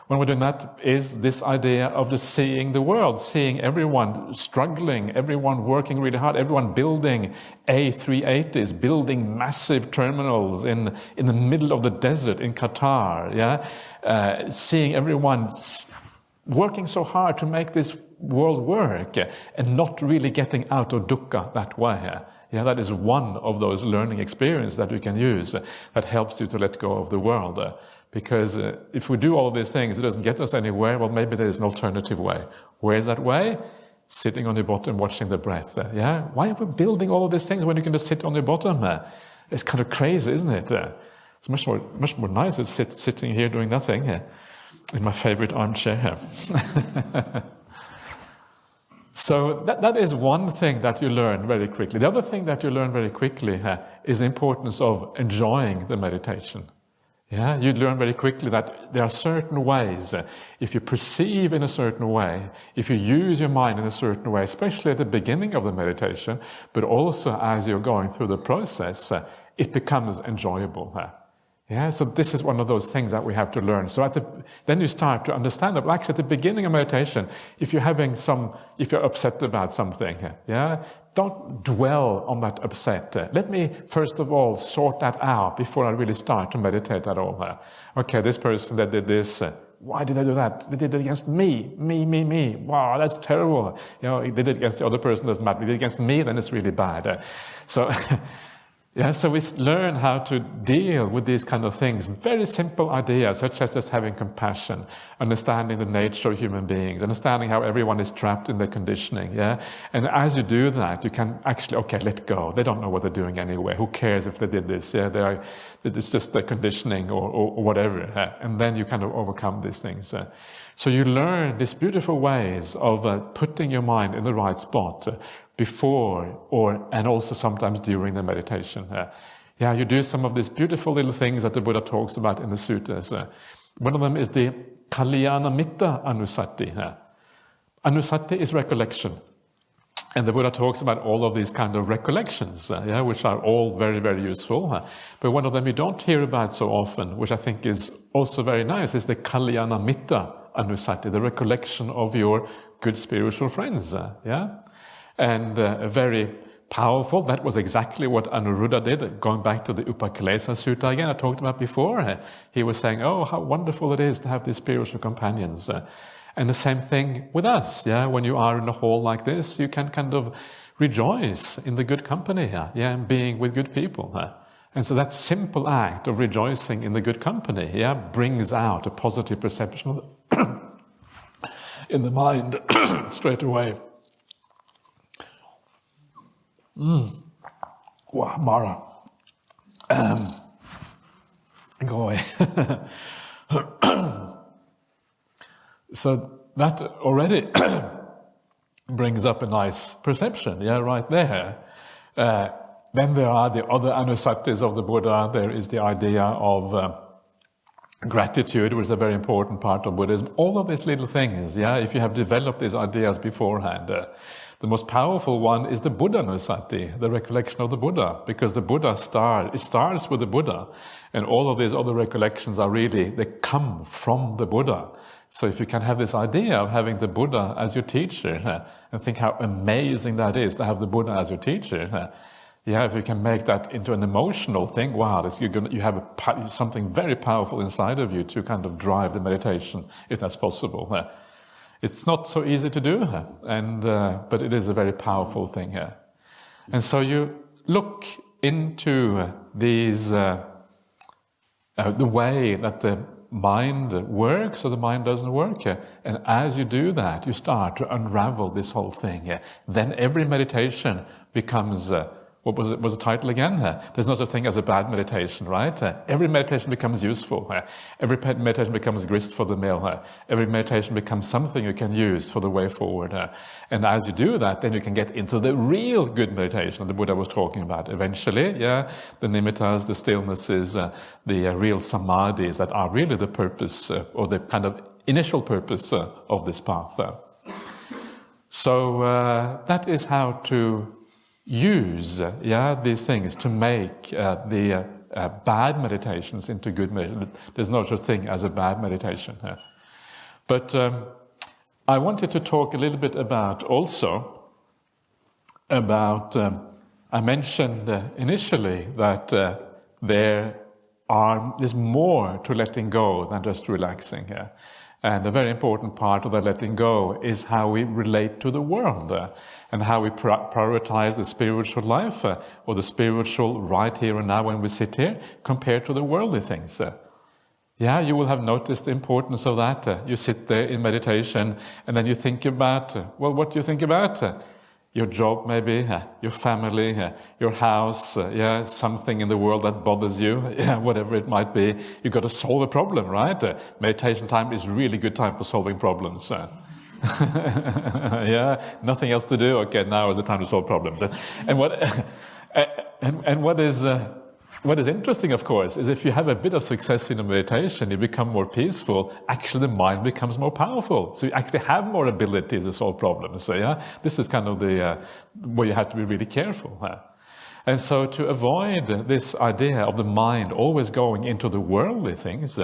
Speaker 1: one way of doing that is this idea of just seeing the world, seeing everyone struggling, everyone working really hard, everyone building A380s, building massive terminals in the middle of the desert in Qatar, seeing everyone working so hard to make this world work and not really getting out of dukkha that way. That is one of those learning experiences that you can use that helps you to let go of the world. Because if we do all of these things, it doesn't get us anywhere. Well, maybe there is an alternative way. Where is that way? Sitting on your bottom, watching the breath. Why are we building all of these things when you can just sit on your bottom? It's kind of crazy, isn't it? It's much more nice to sitting here doing nothing in my favorite armchair here. So that is one thing that you learn very quickly. The other thing that you learn very quickly is the importance of enjoying the meditation. You learn very quickly that there are certain ways, if you perceive in a certain way, if you use your mind in a certain way, especially at the beginning of the meditation, but also as you're going through the process, it becomes enjoyable. So this is one of those things that we have to learn. So then you start to understand that, well, actually at the beginning of meditation, if you're upset about something, don't dwell on that upset. Let me, first of all, sort that out before I really start to meditate at all. Okay, this person that did this, why did they do that? They did it against me. Me. Wow, that's terrible. They did it against the other person, doesn't matter. They did it against me, then it's really bad. So we learn how to deal with these kind of things. Very simple ideas, such as just having compassion, understanding the nature of human beings, understanding how everyone is trapped in their conditioning. And as you do that, you can actually, let go. They don't know what they're doing anyway. Who cares if they did this? It's just their conditioning or whatever. And then you kind of overcome these things. So you learn these beautiful ways of putting your mind in the right spot before and also sometimes during the meditation. You do some of these beautiful little things that the Buddha talks about in the suttas. One of them is the Kalyanamitta Anusati. Anusati is recollection. And the Buddha talks about all of these kind of recollections, which are all very, very useful. But one of them you don't hear about so often, which I think is also very nice, is the Kalyanamitta Anusati, the recollection of your good spiritual friends. And very powerful. That was exactly what Anuruddha did. Going back to the Upaklesa Sutta again, I talked about before. He was saying, how wonderful it is to have these spiritual companions. And the same thing with us. When you are in a hall like this, you can kind of rejoice in the good company, and being with good people. And so that simple act of rejoicing in the good company, brings out a positive perception in the mind straight away. Wow, Mara. Go away. So that already brings up a nice perception, right there. Then there are the other anusatis of the Buddha. There is the idea of gratitude, which is a very important part of Buddhism. All of these little things, if you have developed these ideas beforehand. The most powerful one is the Buddhanusati, the recollection of the Buddha, because the Buddha starts with the Buddha, and all of these other recollections they come from the Buddha. So if you can have this idea of having the Buddha as your teacher, and think how amazing that is to have the Buddha as your teacher, if you can make that into an emotional thing, wow, you have something very powerful inside of you to kind of drive the meditation, if that's possible. It's not so easy to do, but it is a very powerful thing here. And so you look into these the way that the mind works or the mind doesn't work. And as you do that, you start to unravel this whole thing. Then every meditation becomes, what was the title again? There's no such thing as a bad meditation, right? Every meditation becomes useful. Every meditation becomes grist for the mill. Every meditation becomes something you can use for the way forward. And as you do that, then you can get into the real good meditation that the Buddha was talking about. Eventually, the nimittas, the stillnesses, the real samadhis that are really the purpose or the kind of initial purpose of this path. So that is how to use these things to make the bad meditations into good meditation. There's no such thing as a bad meditation. But I wanted to talk a little bit about I mentioned initially that there's more to letting go than just relaxing. And a very important part of that letting go is how we relate to the world and how we prioritize the spiritual life or the spiritual right here and now when we sit here compared to the worldly things. You will have noticed the importance of that. You sit there in meditation and then you think about, what do you think about? Your job maybe, your family, your house, something in the world that bothers you, whatever it might be. You've got to solve a problem, right? Meditation time is really good time for solving problems. Nothing else to do. Okay, now is the time to solve problems. And what is interesting, of course, is if you have a bit of success in a meditation, you become more peaceful, actually the mind becomes more powerful. So you actually have more ability to solve problems. So this is kind of where you have to be really careful. And so to avoid this idea of the mind always going into the worldly things,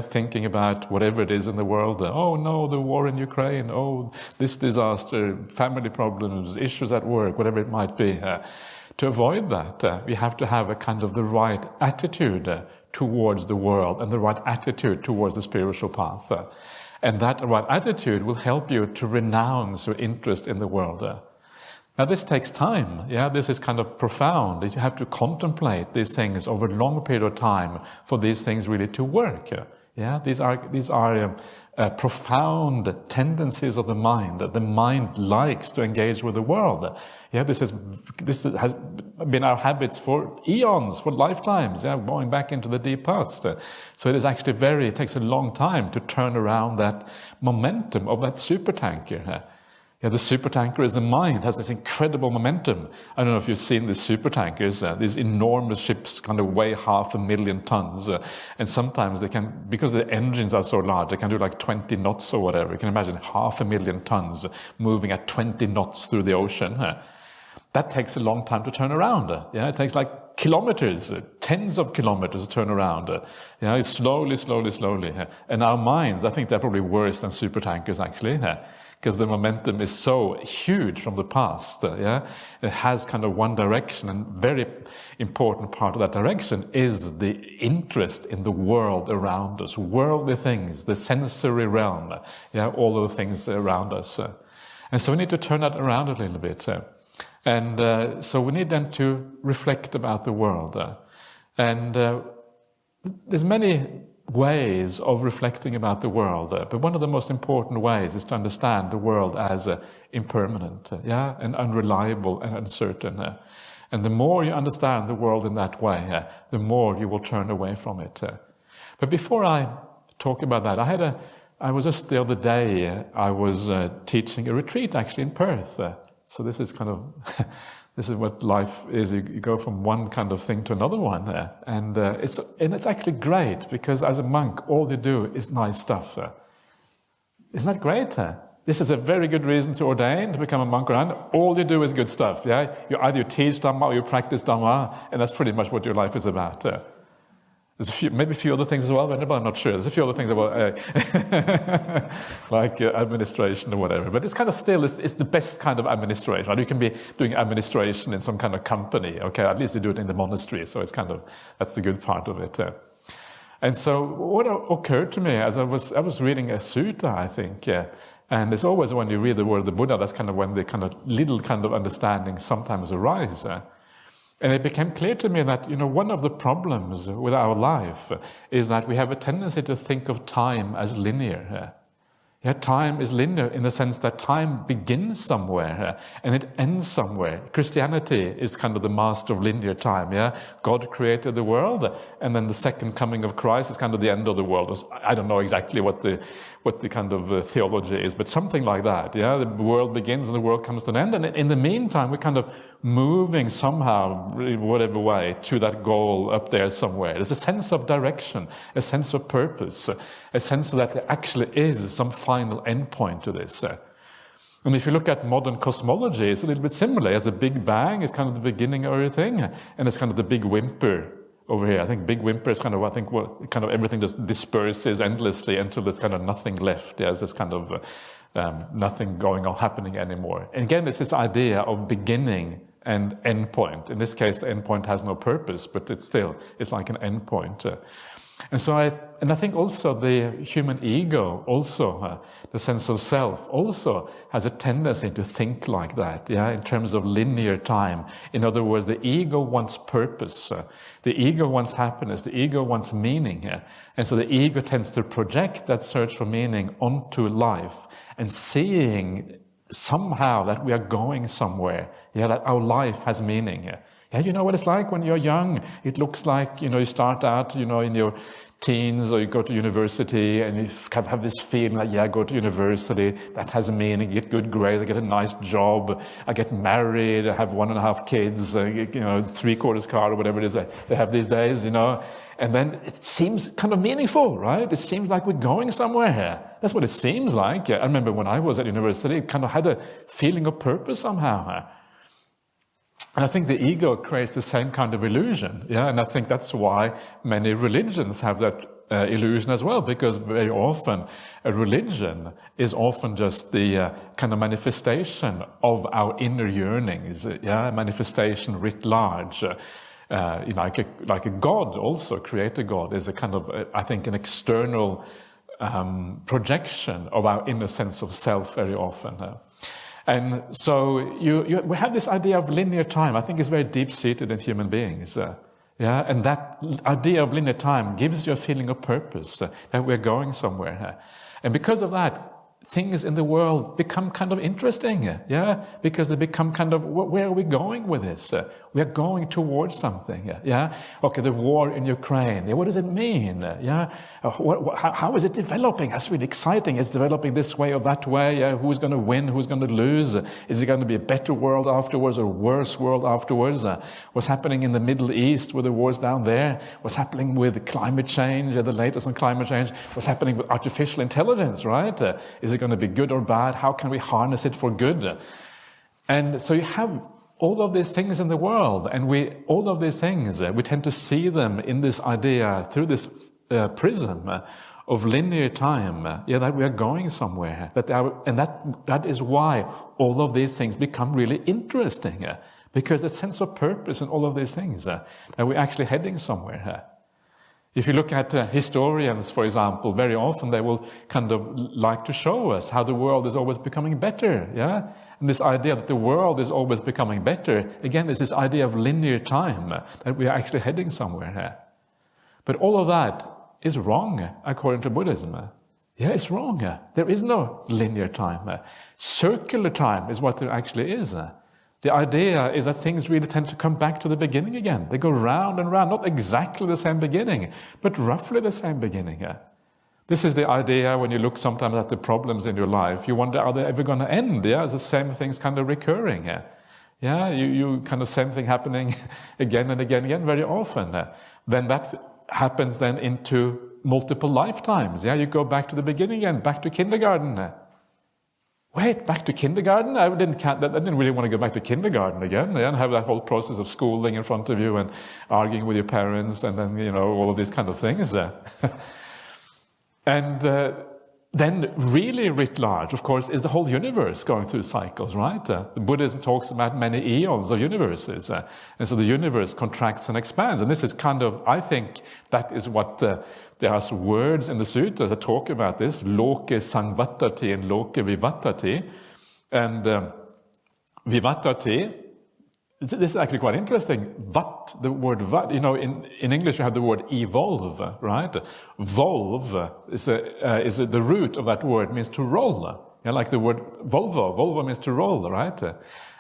Speaker 1: thinking about whatever it is in the world, oh no, the war in Ukraine, oh, this disaster, family problems, issues at work, whatever it might be, to avoid that, we have to have a kind of the right attitude towards the world and the right attitude towards the spiritual path. And that right attitude will help you to renounce your interest in the world. Now this takes time, this is kind of profound. You have to contemplate these things over a long period of time for these things really to work. These are profound tendencies of the mind. The mind likes to engage with the world. This has been our habits for eons, for lifetimes, going back into the deep past. So it takes a long time to turn around that momentum of that supertanker. The supertanker is the mind, has this incredible momentum. I don't know if you've seen these supertankers, these enormous ships kind of weigh 500,000 tons. And sometimes they can, because the engines are so large, they can do like 20 knots or whatever. You can imagine 500,000 tons moving at 20 knots through the ocean. That takes a long time to turn around. It takes like kilometers, tens of kilometers to turn around. It's slowly. And our minds, I think they're probably worse than supertankers actually. Because the momentum is so huge from the past, It has kind of one direction, and very important part of that direction is the interest in the world around us, worldly things, the sensory realm, all of the things around us. And so we need to turn that around a little bit. And so we need then to reflect about the world. And there's many ways of reflecting about the world, but one of the most important ways is to understand the world as impermanent, and unreliable and uncertain. And the more you understand the world in that way, the more you will turn away from it. But before I talk about that, I was just the other day, I was teaching a retreat actually in Perth. So this is kind of this is what life is. You go from one kind of thing to another one, and it's actually great because as a monk, all you do is nice stuff. Isn't that great? This is a very good reason to ordain, to become a monk. Around all you do is good stuff. You either teach Dhamma or you practice Dhamma, and that's pretty much what your life is about. There's maybe a few other things as well, but I'm not sure. There's a few other things about, like administration or whatever. But it's kind of still, it's the best kind of administration. Right? You can be doing administration in some kind of company. Okay, at least you do it in the monastery. So it's kind of, that's the good part of it. And so what occurred to me as I was reading a sutta, I think, and it's always when you read the word of the Buddha, that's kind of when the kind of little kind of understanding sometimes arise. And it became clear to me that, one of the problems with our life is that we have a tendency to think of time as linear. Yeah, time is linear in the sense that time begins somewhere and it ends somewhere. Christianity is kind of the master of linear time. Yeah, God created the world, and then the second coming of Christ is kind of the end of the world. I don't know exactly what the kind of theology is, but something like that. Yeah, the world begins and the world comes to an end, and in the meantime we're kind of moving somehow, whatever way, to that goal up there somewhere. There's a sense of direction, a sense of purpose, a sense that there actually is some final endpoint to this. And if you look at modern cosmology, it's a little bit similar. As a Big Bang is kind of the beginning of everything, and it's kind of the big whimper over here. I think big whimper is kind of everything just disperses endlessly until there's kind of nothing left. Yeah, it's kind of nothing going on, happening anymore. And again, it's this idea of beginning and end point. In this case, the end point has no purpose, but it's like an end point. And so I think also the human ego, also the sense of self, also has a tendency to think like that, yeah, in terms of linear time. In other words, the ego wants purpose, the ego wants happiness, the ego wants meaning, and so the ego tends to project that search for meaning onto life, and seeing somehow that we are going somewhere, yeah, that our life has meaning. Yeah, you know what it's like when you're young. It looks like, you start out, in your teens, or you go to university and you have this feeling like, yeah, I go to university, that has a meaning, get good grades, I get a nice job, I get married, I have 1.5 kids, 3/4 car or whatever it is they have these days, and then it seems kind of meaningful, right? It seems like we're going somewhere here. That's what it seems like. I remember when I was at university, it kind of had a feeling of purpose somehow. And I think the ego creates the same kind of illusion, yeah. And I think that's why many religions have that illusion as well, because very often a religion is often just the kind of manifestation of our inner yearnings, yeah, a manifestation writ large. Like a God, also creator God, is a kind of I think an external projection of our inner sense of self very often. And so we have this idea of linear time. I think it's very deep-seated in human beings. Yeah, and that idea of linear time gives you a feeling of purpose, that we're going somewhere. And because of that, things in the world become kind of interesting, yeah, because they become kind of, where are we going with this? We are going towards something, yeah. Okay, the war in Ukraine, yeah, what does it mean? Yeah, how is it developing? That's really exciting. It's developing this way or that way. Yeah? Who's going to win? Who's going to lose? Is it going to be a better world afterwards or a worse world afterwards? What's happening in the Middle East with the wars down there? What's happening with climate change? The latest on climate change? What's happening with artificial intelligence? Right? Is it going to be good or bad? How can we harness it for good? And so you have all of these things in the world, and all of these things, we tend to see them in this idea through this prism of linear time, yeah, that we are going somewhere, that is why all of these things become really interesting, because the sense of purpose in all of these things, that we're actually heading somewhere. If you look at historians, for example, very often they will kind of like to show us how the world is always becoming better, yeah? And this idea that the world is always becoming better, again, is this idea of linear time, that we are actually heading somewhere. But all of that is wrong, according to Buddhism. Yeah, it's wrong. There is no linear time. Circular time is what there actually is. The idea is that things really tend to come back to the beginning again. They go round and round, not exactly the same beginning, but roughly the same beginning. This is the idea when you look sometimes at the problems in your life. You wonder, are they ever going to end? Yeah, it's the same things kind of recurring. Yeah, you kind of same thing happening again and again and again very often. Then that happens then into multiple lifetimes. Yeah, you go back to the beginning again, back to kindergarten. Wait, back to kindergarten? I didn't really want to go back to kindergarten again. And have that whole process of schooling in front of you and arguing with your parents and then, all of these kind of things. And then really writ large, of course, is the whole universe going through cycles, right? Buddhism talks about many eons of universes. And so the universe contracts and expands. And this is kind of, I think, that is what there are words in the sutras that talk about this, loke sangvatati and loke vivatati. And vivatati this is actually quite interesting. The word vat, in English you have the word evolve, right? Volve is the root of that word, means to roll. Like the word Volvo. Volvo means to roll, right?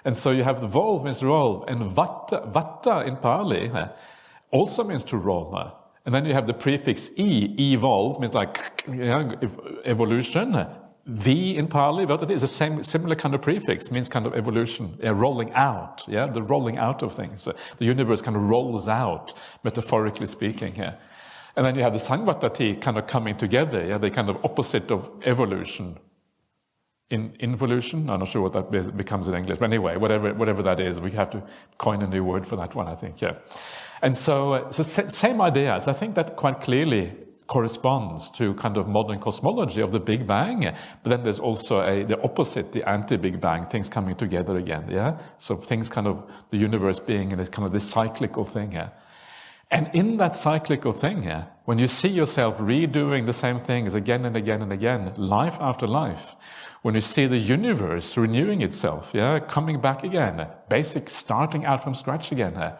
Speaker 1: And so you have the volve means to roll, and vatta in Pali also means to roll. And then you have the prefix evolve, means like evolution. V in Pali, but it is a similar kind of prefix, means kind of evolution, rolling out, the rolling out of things. The universe kind of rolls out, metaphorically speaking here. And then you have the Sangvatati kind of coming together, the kind of opposite of evolution. Involution? I'm not sure what that becomes in English, but anyway, whatever that is, we have to coin a new word for that one, I think, And so same ideas. I think that quite clearly corresponds to kind of modern cosmology of the Big Bang, but then there's also the opposite, the anti-Big Bang, things coming together again, So things kind of, the universe being in this kind of this cyclical thing here. And in that cyclical thing here, when you see yourself redoing the same things again and again and again, life after life, when you see the universe renewing itself, coming back again, starting out from scratch again,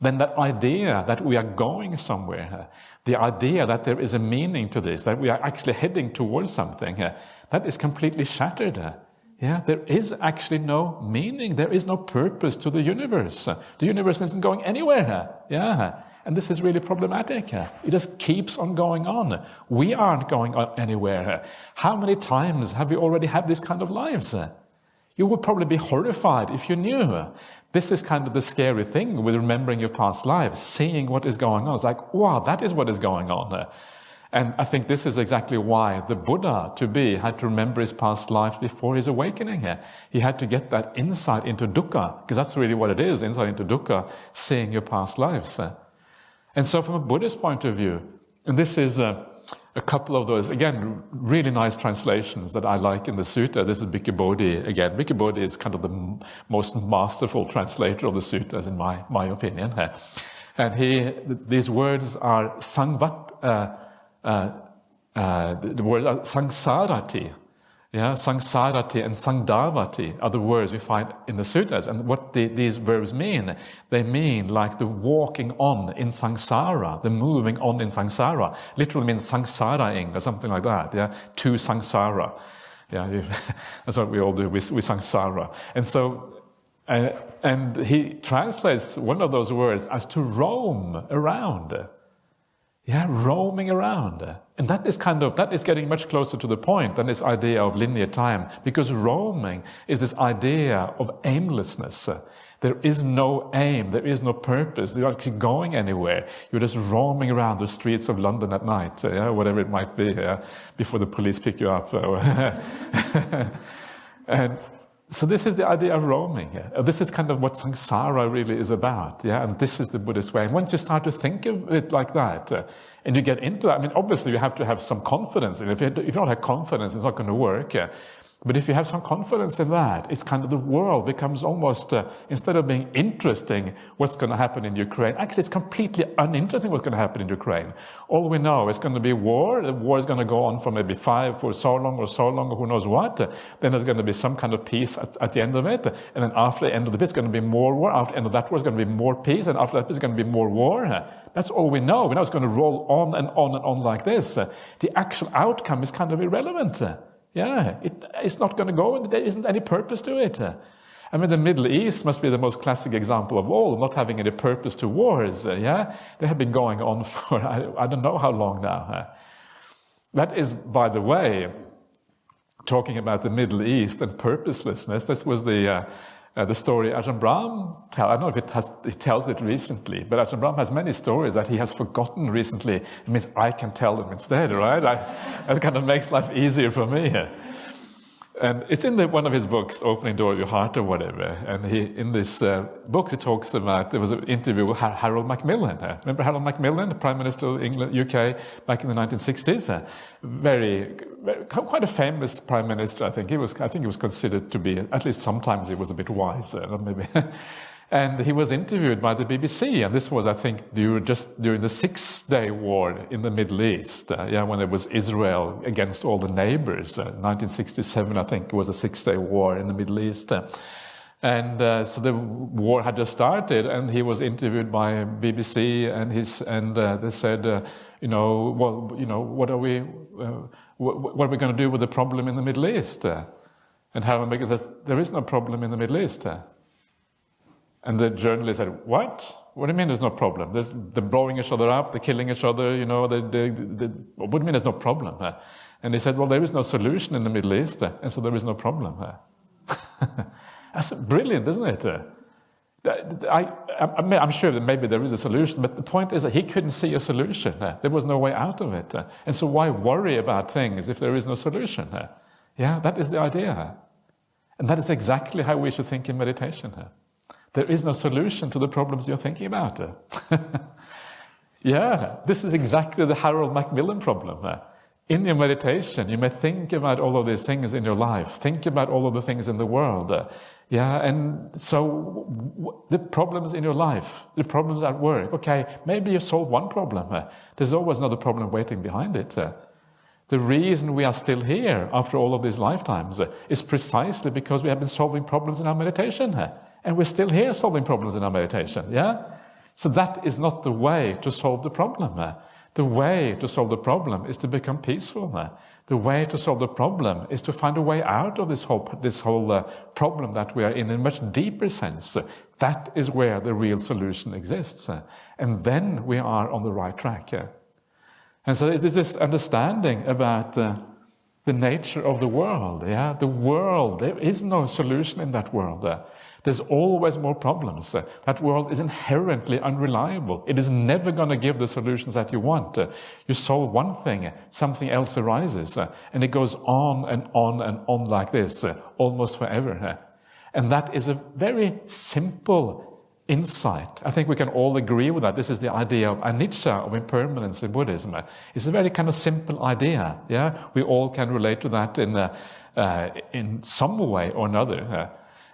Speaker 1: then that idea that we are going somewhere, the idea that there is a meaning to this, that we are actually heading towards something, that is completely shattered. There is actually no meaning, there is no purpose to the universe. The universe isn't going anywhere. And this is really problematic. It just keeps on going on. We aren't going anywhere. How many times have we already had this kind of lives? You would probably be horrified if you knew. This is kind of the scary thing with remembering your past lives, seeing what is going on. It's like, wow, that is what is going on. And I think this is exactly why the Buddha, to be, had to remember his past life before his awakening. He had to get that insight into dukkha, because that's really what it is, insight into dukkha, seeing your past lives. And so from a Buddhist point of view, and this is a couple of those, again, really nice translations that I like in the sutta. This is Bhikkhu Bodhi again. Bhikkhu Bodhi is kind of the most masterful translator of the suttas, in my opinion. And these words are the words are sangsarati. Sangsarati and sangdavati are the words we find in the suttas. And what these verbs mean, they mean like the walking on in samsara, the moving on in samsara. Literally means sangsaraing or something like that, to samsara. That's what we all do, we samsara. And so, and he translates one of those words as to roam around. Roaming around. And that is getting much closer to the point than this idea of linear time, because roaming is this idea of aimlessness. There is no aim, there is no purpose, you're not actually going anywhere. You're just roaming around the streets of London at night, whatever it might be, before the police pick you up. And so this is the idea of roaming. This is kind of what samsara really is about. And this is the Buddhist way. And once you start to think of it like that, and you get into that, I mean, obviously you have to have some confidence. And if you don't have confidence, it's not going to work. But if you have some confidence in that, it's kind of the world becomes almost, instead of being interesting, what's going to happen in Ukraine, actually it's completely uninteresting what's going to happen in Ukraine. All we know is going to be war. The war is going to go on for maybe for so long, or who knows what. Then there's going to be some kind of peace at the end of it. And then after the end of the peace, it's going to be more war. After the end of that war, it's going to be more peace. And after that, it's going to be more war. That's all we know. We know it's going to roll on and on and on like this. The actual outcome is kind of irrelevant. It's not going to go, and there isn't any purpose to it. I mean, the Middle East must be the most classic example of all, not having any purpose to wars. They have been going on for I don't know how long now. That is, by the way, talking about the Middle East and purposelessness. This was the story Ajahn Brahm tells. I don't know if he tells it recently, but Ajahn Brahm has many stories that he has forgotten recently. It means I can tell them instead, right? That kind of makes life easier for me. And it's in one of his books, Opening Door of Your Heart or whatever. And in this book, he talks about, there was an interview with Harold Macmillan. Remember Harold Macmillan, the Prime Minister of England, UK, back in the 1960s? Quite a famous Prime Minister, I think. He was considered to be, at least sometimes he was a bit wise, maybe. And he was interviewed by the BBC, and this was, I think, during the 6-day war in the Middle East, when it was Israel against all the neighbors. 1967, I think, was a 6-day war in the Middle East. And so the war had just started, and he was interviewed by BBC, and they said, what are we going to do with the problem in the Middle East? And Harold Baker says, there is no problem in the Middle East. And the journalist said, what? What do you mean there's no problem? They're blowing each other up, they're killing each other, what do you mean there's no problem? And he said, well, there is no solution in the Middle East, and so there is no problem. That's brilliant, isn't it? I'm sure that maybe there is a solution, but the point is that he couldn't see a solution. There was no way out of it. And so why worry about things if there is no solution? Yeah, that is the idea. And that is exactly how we should think in meditation. There is no solution to the problems you're thinking about. Yeah, this is exactly the Harold Macmillan problem. In your meditation, you may think about all of these things in your life, think about all of the things in the world. And so the problems in your life, the problems at work, okay, maybe you solve one problem. There's always another problem waiting behind it. The reason we are still here after all of these lifetimes is precisely because we have been solving problems in our meditation. And we're still here solving problems in our meditation, yeah? So that is not the way to solve the problem. The way to solve the problem is to become peaceful. The way to solve the problem is to find a way out of this whole problem that we are in a much deeper sense. That is where the real solution exists. And then we are on the right track. And so it is this understanding about the nature of the world. Yeah, the world, there is no solution in that world. There's always more problems. That world is inherently unreliable. It is never going to give the solutions that you want. You solve one thing, something else arises, and it goes on and on and on like this, almost forever. And that is a very simple insight. I think we can all agree with that. This is the idea of anicca, of impermanence in Buddhism. It's a very kind of simple idea. Yeah, we all can relate to that in some way or another.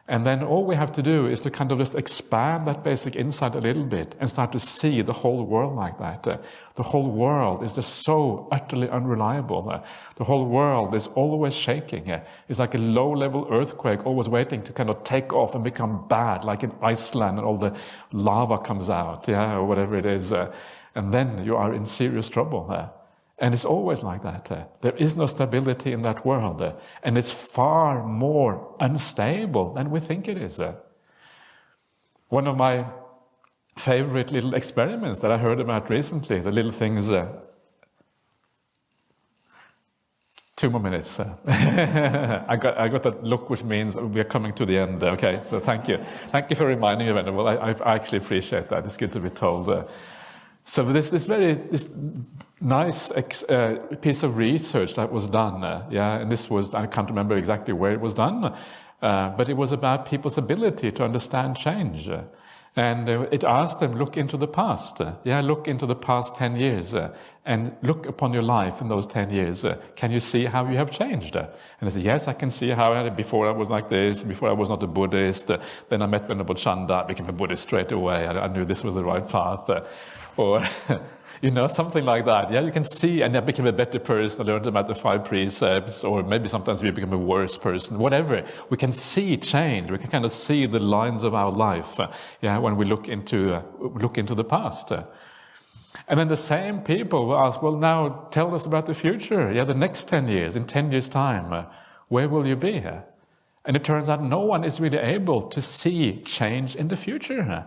Speaker 1: And then all we have to do is to kind of just expand that basic insight a little bit and start to see the whole world like that. The whole world is just so utterly unreliable. The whole world is always shaking. It's like a low-level earthquake, always waiting to kind of take off and become bad, like in Iceland, and all the lava comes out, yeah, or whatever it is. And then you are in serious trouble. And it's always like that. There is no stability in that world. And it's far more unstable than we think it is. One of my favorite little experiments that I heard about recently, the little things... 2 more minutes. I got that look, which means we are coming to the end. Okay, so thank you. Thank you for reminding me, Venerable. I actually appreciate that. It's good to be told. So this nice piece of research that was done, and this was, I can't remember exactly where it was done, but it was about people's ability to understand change. And it asked them, look into the past. Look into the past 10 years and look upon your life in those 10 years. Can you see how you have changed? And I said, yes, I can see how before I was like this, before I was not a Buddhist. Then I met Venerable Chanda, became a Buddhist straight away. I knew this was the right path. Or, something like that. Yeah, you can see, and I became a better person, I learned about the 5 precepts, or maybe sometimes we become a worse person, whatever. We can see change. We can kind of see the lines of our life, when we look into the past. And then the same people will ask, well, now tell us about the future. The next 10 years, in 10 years' time, where will you be? And it turns out no one is really able to see change in the future.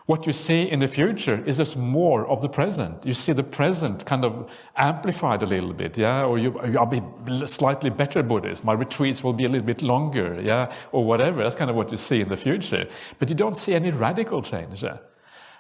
Speaker 1: What you see in the future is just more of the present. You see the present kind of amplified a little bit, or I'll be slightly better Buddhist. My retreats will be a little bit longer, or whatever. That's kind of what you see in the future. But you don't see any radical change.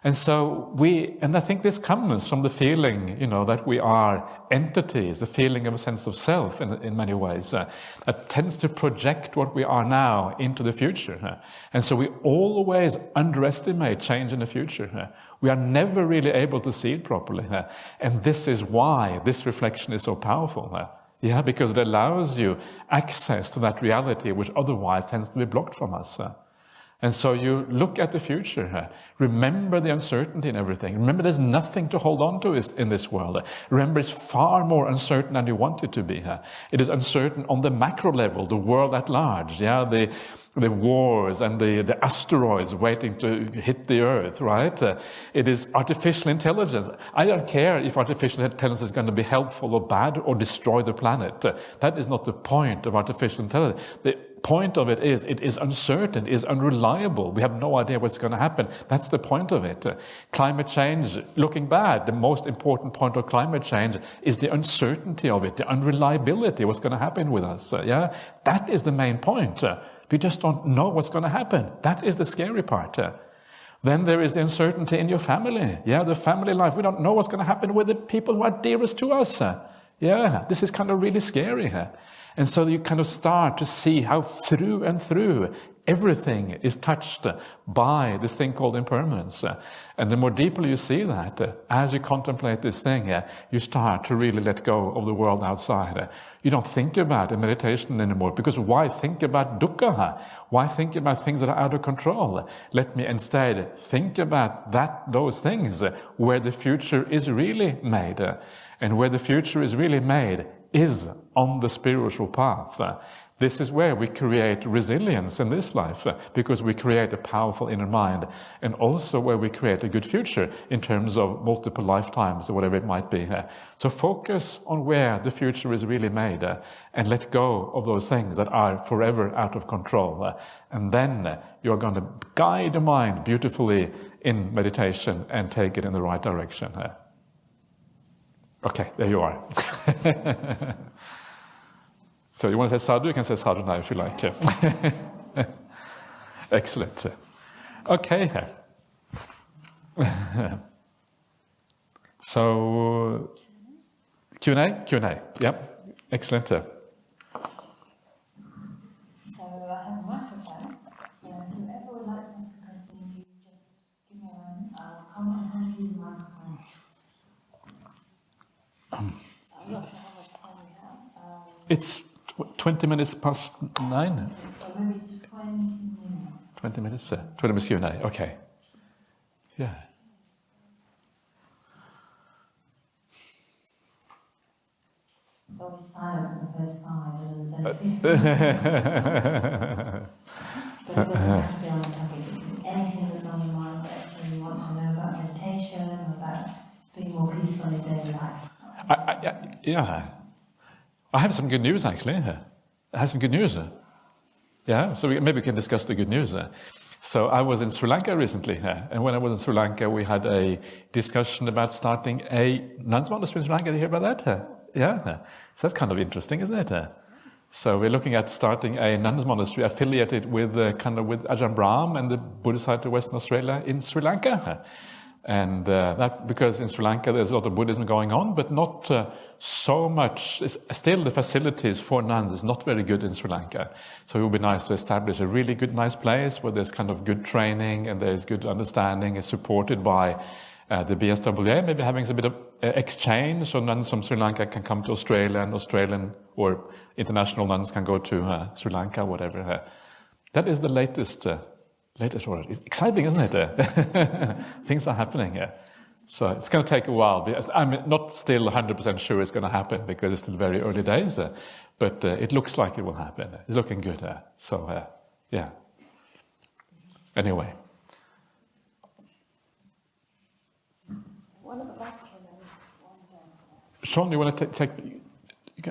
Speaker 1: And so and I think this comes from the feeling, that we are entities, a feeling of a sense of self in many ways, that tends to project what we are now into the future. And so we always underestimate change in the future. We are never really able to see it properly. And this is why this reflection is so powerful. Because it allows you access to that reality which otherwise tends to be blocked from us. And so you look at the future. Remember the uncertainty in everything. Remember there's nothing to hold on to in this world. Remember it's far more uncertain than you want it to be. It is uncertain on the macro level, the world at large. The the wars and the asteroids waiting to hit the Earth, right? It is artificial intelligence. I don't care if artificial intelligence is going to be helpful or bad or destroy the planet. That is not the point of artificial intelligence. The point of it is uncertain, is unreliable. We have no idea what's going to happen. That's the point of it. Climate change, looking bad. The most important point of climate change is the uncertainty of it, the unreliability, what's going to happen with us. Yeah, that is the main point. We just don't know what's going to happen. That is the scary part. Then there is the uncertainty in your family. Yeah, the family life. We don't know what's going to happen with the people who are dearest to us. Yeah, this is kind of really scary. And so you kind of start to see how through and through everything is touched by this thing called impermanence. And the more deeply you see that, as you contemplate this thing, you start to really let go of the world outside. You don't think about meditation anymore, because why think about dukkha? Why think about things that are out of control? Let me instead think about those things where the future is really made. And where the future is really made is on the spiritual path. This is where we create resilience in this life, because we create a powerful inner mind, and also where we create a good future in terms of multiple lifetimes or whatever it might be. So focus on where the future is really made, and let go of those things that are forever out of control. And then you're going to guide the mind beautifully in meditation and take it in the right direction. Okay, there you are. So you want to say sadhu? You can say sadhu now if you like. Excellent. Okay. So Q&A? Q&A. Yep. Excellent.
Speaker 2: So I have a microphone. So whoever would like to ask a question, you just give me a moment. I'll come and hand you the microphone. So I'm not sure how much time we have.
Speaker 1: It's 20 minutes past 9?
Speaker 2: So maybe 20 minutes.
Speaker 1: 20 minutes? 20 minutes Q&A, okay. Yeah.
Speaker 2: It's always silent for the first 5, and there's only 15 minutes. But it doesn't have to be on the topic. Anything that's on your mind that you want to know about meditation, about being more peaceful in daily life.
Speaker 1: Yeah. I have some good news, actually. I have some good news. Yeah, so maybe we can discuss the good news. So I was in Sri Lanka recently, and when I was in Sri Lanka, we had a discussion about starting a nuns monastery in Sri Lanka. Did you hear about that? Yeah. So that's kind of interesting, isn't it? So we're looking at starting a nuns monastery affiliated with with Ajahn Brahmali and the Buddhist Society of Western Australia in Sri Lanka. And that because in Sri Lanka there's a lot of Buddhism going on, but not so much. Still, the facilities for nuns is not very good in Sri Lanka. So it would be nice to establish a really good, nice place where there's kind of good training and there's good understanding, is supported by the BSWA, maybe having a bit of exchange, so nuns from Sri Lanka can come to Australia, and Australian or international nuns can go to Sri Lanka, whatever. That is the latest order. It's exciting, isn't it? Things are happening here. So it's going to take a while. Because I'm not still 100% sure it's going to happen because it's still very early days. But it looks like it will happen. It's looking good. So, yeah. Anyway.
Speaker 2: One at the back and then one here.
Speaker 1: Sean, you want to take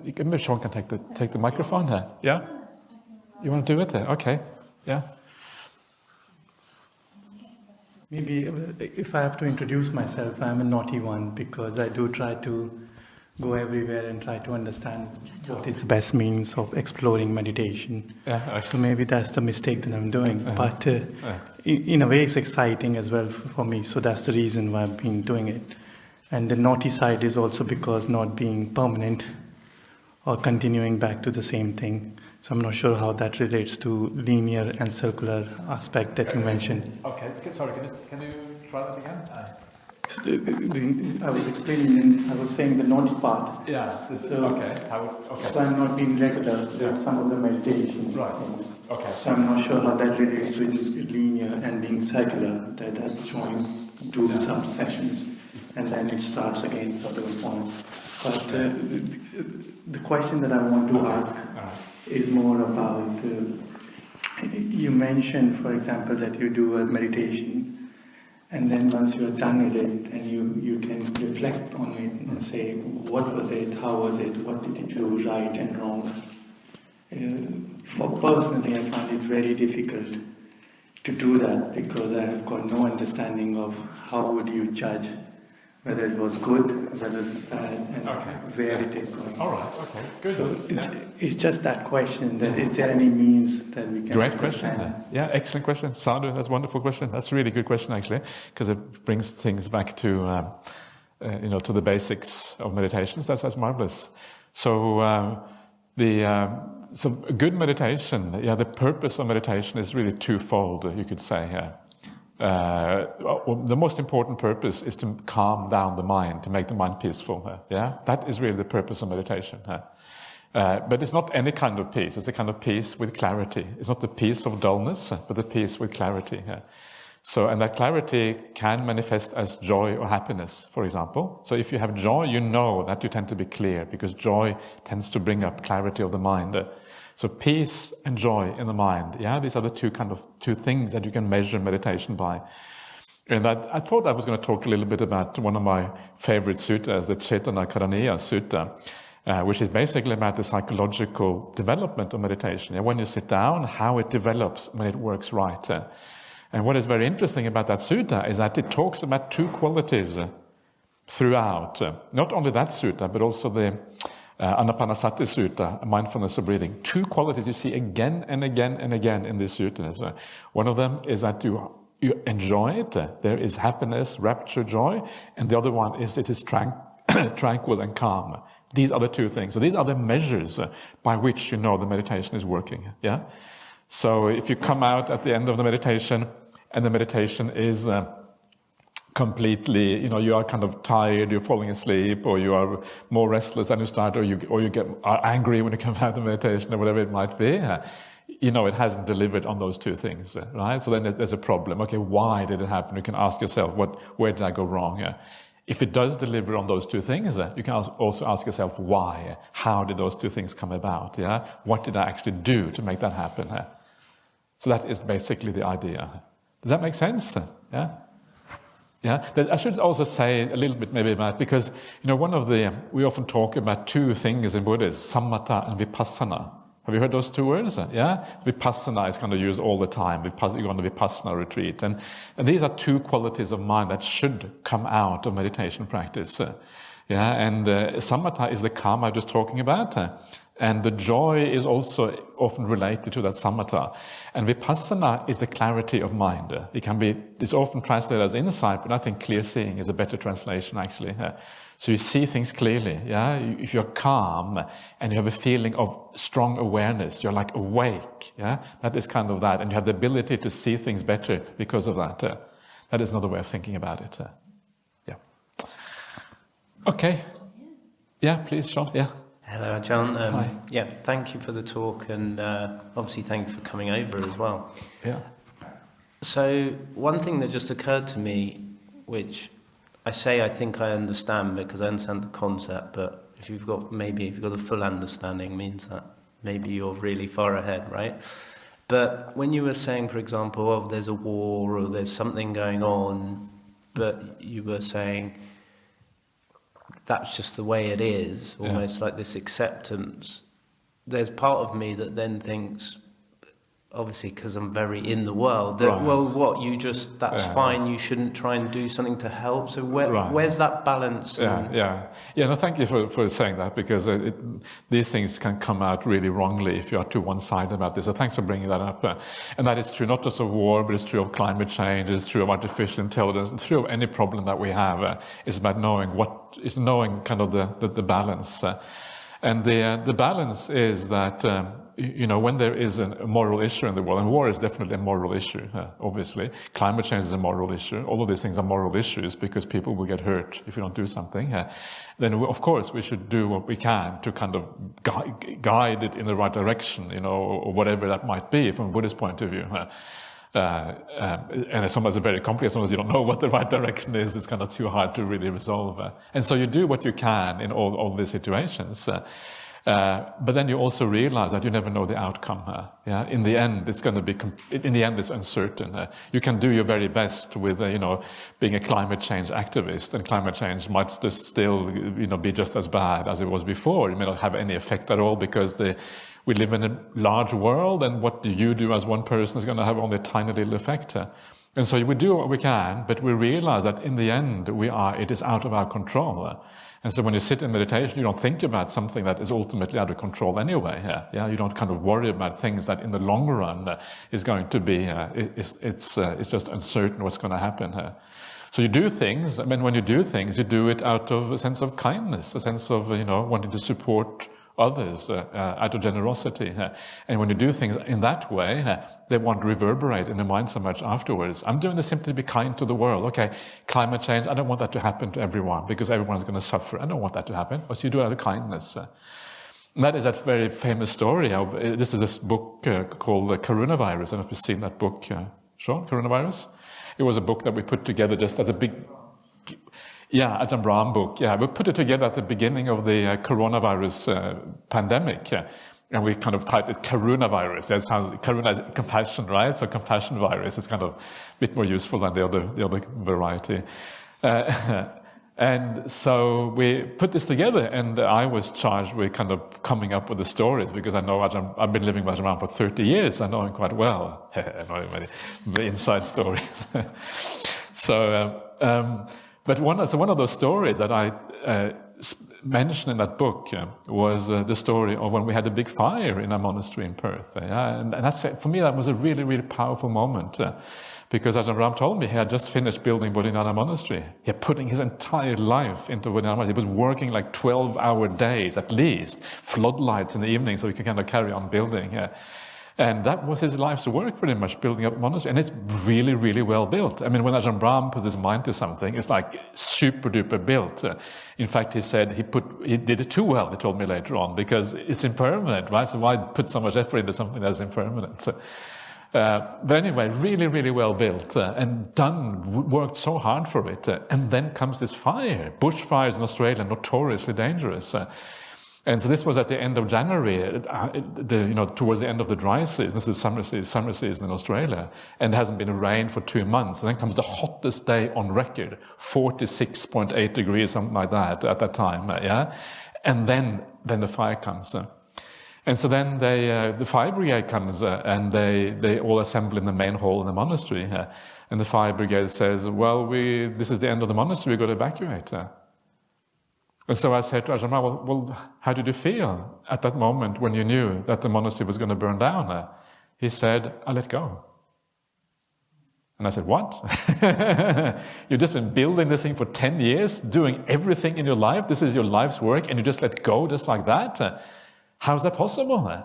Speaker 1: maybe Sean can take the microphone here. Yeah? You want to do it? Okay. Yeah.
Speaker 3: Maybe if I have to introduce myself, I'm a naughty one because I do try to go everywhere and try to understand what is the best means of exploring meditation. So maybe that's the mistake that I'm doing. But in a way it's exciting as well for me, so that's the reason why I've been doing it. And the naughty side is also because not being permanent or continuing back to the same thing. So I'm not sure how that relates to linear and circular aspect that you mentioned.
Speaker 1: Okay, sorry, can you try that again?
Speaker 3: I was explaining, I was saying the naughty part.
Speaker 1: Yeah, okay.
Speaker 3: So I'm not being regular with some of the meditation things.
Speaker 1: Okay.
Speaker 3: So I'm not sure how that relates with linear and being circular, that I join, do some sessions, and then it starts again, sort of a point. But the question that I want to ask is more about you mentioned, for example, that you do a meditation, and then once you're done with it, then you can reflect on it and say, what was it, how was it, what did it do right and wrong. Personally, I find it very difficult to do that because I have got no understanding of how would you judge whether it was good, whether it's bad, and where it is going.
Speaker 1: All right, okay, good.
Speaker 3: So it's just that question, that is there any means that we can
Speaker 1: Great
Speaker 3: understand?
Speaker 1: question. Yeah, excellent question. Sadhu, that's a wonderful question. That's a really good question, actually, because it brings things back to, to the basics of meditations. That's marvelous. So, so a good meditation, the purpose of meditation is really twofold, you could say. The most important purpose is to calm down the mind, to make the mind peaceful. That is really the purpose of meditation. But it's not any kind of peace. It's a kind of peace with clarity. It's not the peace of dullness, but the peace with clarity. So, and that clarity can manifest as joy or happiness, for example. So if you have joy, you know that you tend to be clear, because joy tends to bring up clarity of the mind. So peace and joy in the mind, these are the two things that you can measure meditation by. And I thought I was going to talk a little bit about one of my favorite suttas, the Cetana Karaniya Sutta, which is basically about the psychological development of meditation. When you sit down, how it develops when it works right. And what is very interesting about that sutta is that it talks about two qualities throughout. Not only that sutta, but also the Anapanasati Sutta, mindfulness of breathing. Two qualities you see again and again and again in these suttas. One of them is that you enjoy it. There is happiness, rapture, joy. And the other one is it is tranquil and calm. These are the two things. So these are the measures by which you know the meditation is working. So if you come out at the end of the meditation and the meditation is completely, you are kind of tired, you're falling asleep, or you are more restless than you start, or you are angry when you come out of meditation, or whatever it might be, it hasn't delivered on those two things, right? So then there's a problem. Okay, why did it happen? You can ask yourself, where did I go wrong? If it does deliver on those two things, you can also ask yourself, why? How did those two things come about? What did I actually do to make that happen? So that is basically the idea. Does that make sense? I should also say a little bit maybe about, because, we often talk about two things in Buddhism, samatha and vipassana. Have you heard those two words? Vipassana is kind of used all the time. You go on a vipassana retreat. And these are two qualities of mind that should come out of meditation practice. And samatha is the calm I was talking about. And the joy is also often related to that samatha. And vipassana is the clarity of mind. It's often translated as insight, but I think clear seeing is a better translation, actually. So you see things clearly, If you're calm and you have a feeling of strong awareness, you're like awake, That is kind of that. And you have the ability to see things better because of that. That is another way of thinking about it. Okay. Please, Sean.
Speaker 4: Hello, Ajahn.
Speaker 1: Hi.
Speaker 4: Thank you for the talk, and obviously thank you for coming over as well. So one thing that just occurred to me, which I think I understand because I understand the concept, but if you've got the full understanding, means that maybe you're really far ahead, right? But when you were saying, for example, there's a war or there's something going on, but you were saying that's just the way it is, almost like this acceptance. There's part of me that then thinks, obviously because I'm very in the world, that, that's fine, you shouldn't try and do something to help. So where's that balance?
Speaker 1: No, thank you for saying that, because these things can come out really wrongly if you are too one-sided about this. So thanks for bringing that up. And that is true not just of war, but it's true of climate change, it's true of artificial intelligence, it's true of any problem that we have. It's about knowing kind of the balance. And the balance is that when there is a moral issue in the world, and war is definitely a moral issue, obviously. Climate change is a moral issue. All of these things are moral issues because people will get hurt if you don't do something. Then, of course, we should do what we can to kind of guide it in the right direction, or whatever that might be from a Buddhist point of view. And sometimes it's very complicated. Sometimes you don't know what the right direction is. It's kind of too hard to really resolve. And so you do what you can in all these situations. But then you also realize that you never know the outcome. Yeah, in the end, it's going to be. In the end, it's uncertain. You can do your very best with, being a climate change activist, and climate change might just still, be just as bad as it was before. It may not have any effect at all because we live in a large world, and what you do as one person is going to have only a tiny little effect. And so we do what we can, but we realize that in the end, it is out of our control. And so when you sit in meditation, you don't think about something that is ultimately out of control anyway. Yeah, you don't kind of worry about things that in the long run is going to be. It's just uncertain what's going to happen. So you do things. I mean, when you do things, you do it out of a sense of kindness, a sense of wanting to support others, out of generosity. And when you do things in that way, they won't reverberate in the mind so much afterwards. I'm doing this simply to be kind to the world. Okay, climate change, I don't want that to happen to everyone because everyone's going to suffer. I don't want that to happen. So you do it out of kindness. And that is that very famous story of, this is this book called Coronavirus. I don't know if you've seen that book, Sean, Coronavirus? It was a book that we put together just at the big... Yeah, Ajahn Brahmali book. Yeah, we put it together at the beginning of the coronavirus pandemic. And we kind of titled it Coronavirus. That sounds, Karuna is compassion, right? So compassion virus is kind of a bit more useful than the other variety. And so we put this together, and I was charged with kind of coming up with the stories, because I know I've been living with Ajahn Brahmali for 30 years. I know him quite well. I know him the inside stories. But one of those stories that I mentioned in that book was the story of when we had a big fire in our monastery in Perth. And that's, for me, that was a really, really powerful moment. Because Ajahn Brahmali told me he had just finished building Bodhinyana Monastery. He had putting his entire life into Bodhinyana Monastery. He was working like 12-hour days at least, floodlights in the evening so he could kind of carry on building. And that was his life's work, pretty much, building up a monastery. And it's really, really well built. I mean, when Ajahn Brahmali put his mind to something, it's like super-duper built. In fact, he said he did it too well, he told me later on, because it's impermanent, right? So why put so much effort into something that's impermanent? But anyway, really, really well built and worked so hard for it. And then comes this fire. Bushfires in Australia, notoriously dangerous. And so this was at the end of January, towards the end of the dry season. This is summer season in Australia. And there hasn't been rain for 2 months. And then comes the hottest day on record, 46.8 degrees, something like that at that time. And then the fire comes. And so then the fire brigade comes and they all assemble in the main hall in the monastery. And the fire brigade says, well, this is the end of the monastery, we've got to evacuate. And so I said to Ajahn Brahmali, well, how did you feel at that moment when you knew that the monastery was going to burn down? He said, I let go. And I said, what? You've just been building this thing for 10 years, doing everything in your life. This is your life's work, and you just let go just like that? How is that possible?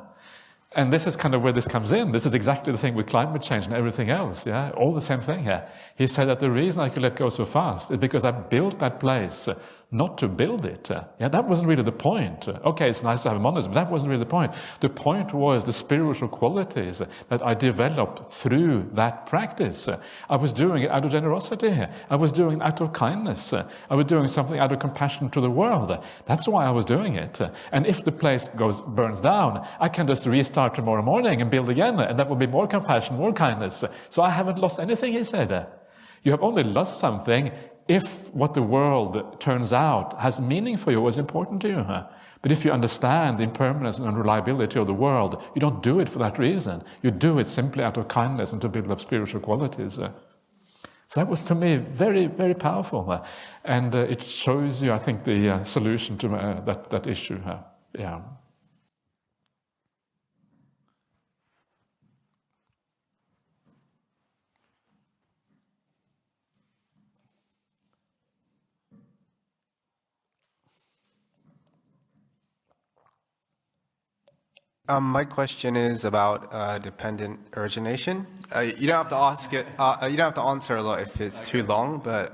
Speaker 1: And this is kind of where this comes in. This is exactly the thing with climate change and everything else. All the same thing here. He said that the reason I could let go so fast is because I built that place not to build it. That wasn't really the point. Okay, it's nice to have a monastery, but that wasn't really the point. The point was the spiritual qualities that I developed through that practice. I was doing it out of generosity. I was doing it out of kindness. I was doing something out of compassion to the world. That's why I was doing it. And if the place burns down, I can just restart tomorrow morning and build again, and that will be more compassion, more kindness. So I haven't lost anything, he said. You have only lost something if what the world turns out has meaning for you, was important to you. But if you understand the impermanence and unreliability of the world, you don't do it for that reason. You do it simply out of kindness and to build up spiritual qualities. So that was, to me, very, very powerful. And it shows you, I think, the solution to that issue.
Speaker 5: My question is about dependent origination. You don't have to ask it. You don't have to answer a lot if it's too long, but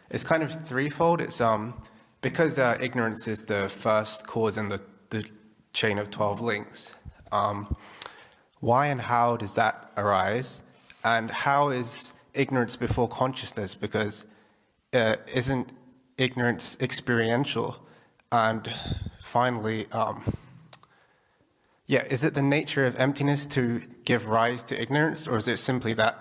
Speaker 5: it's kind of threefold. It's because ignorance is the first cause in the chain of 12 links. Why and how does that arise? And how is ignorance before consciousness? Because isn't ignorance experiential? And finally, is it the nature of emptiness to give rise to ignorance, or is it simply that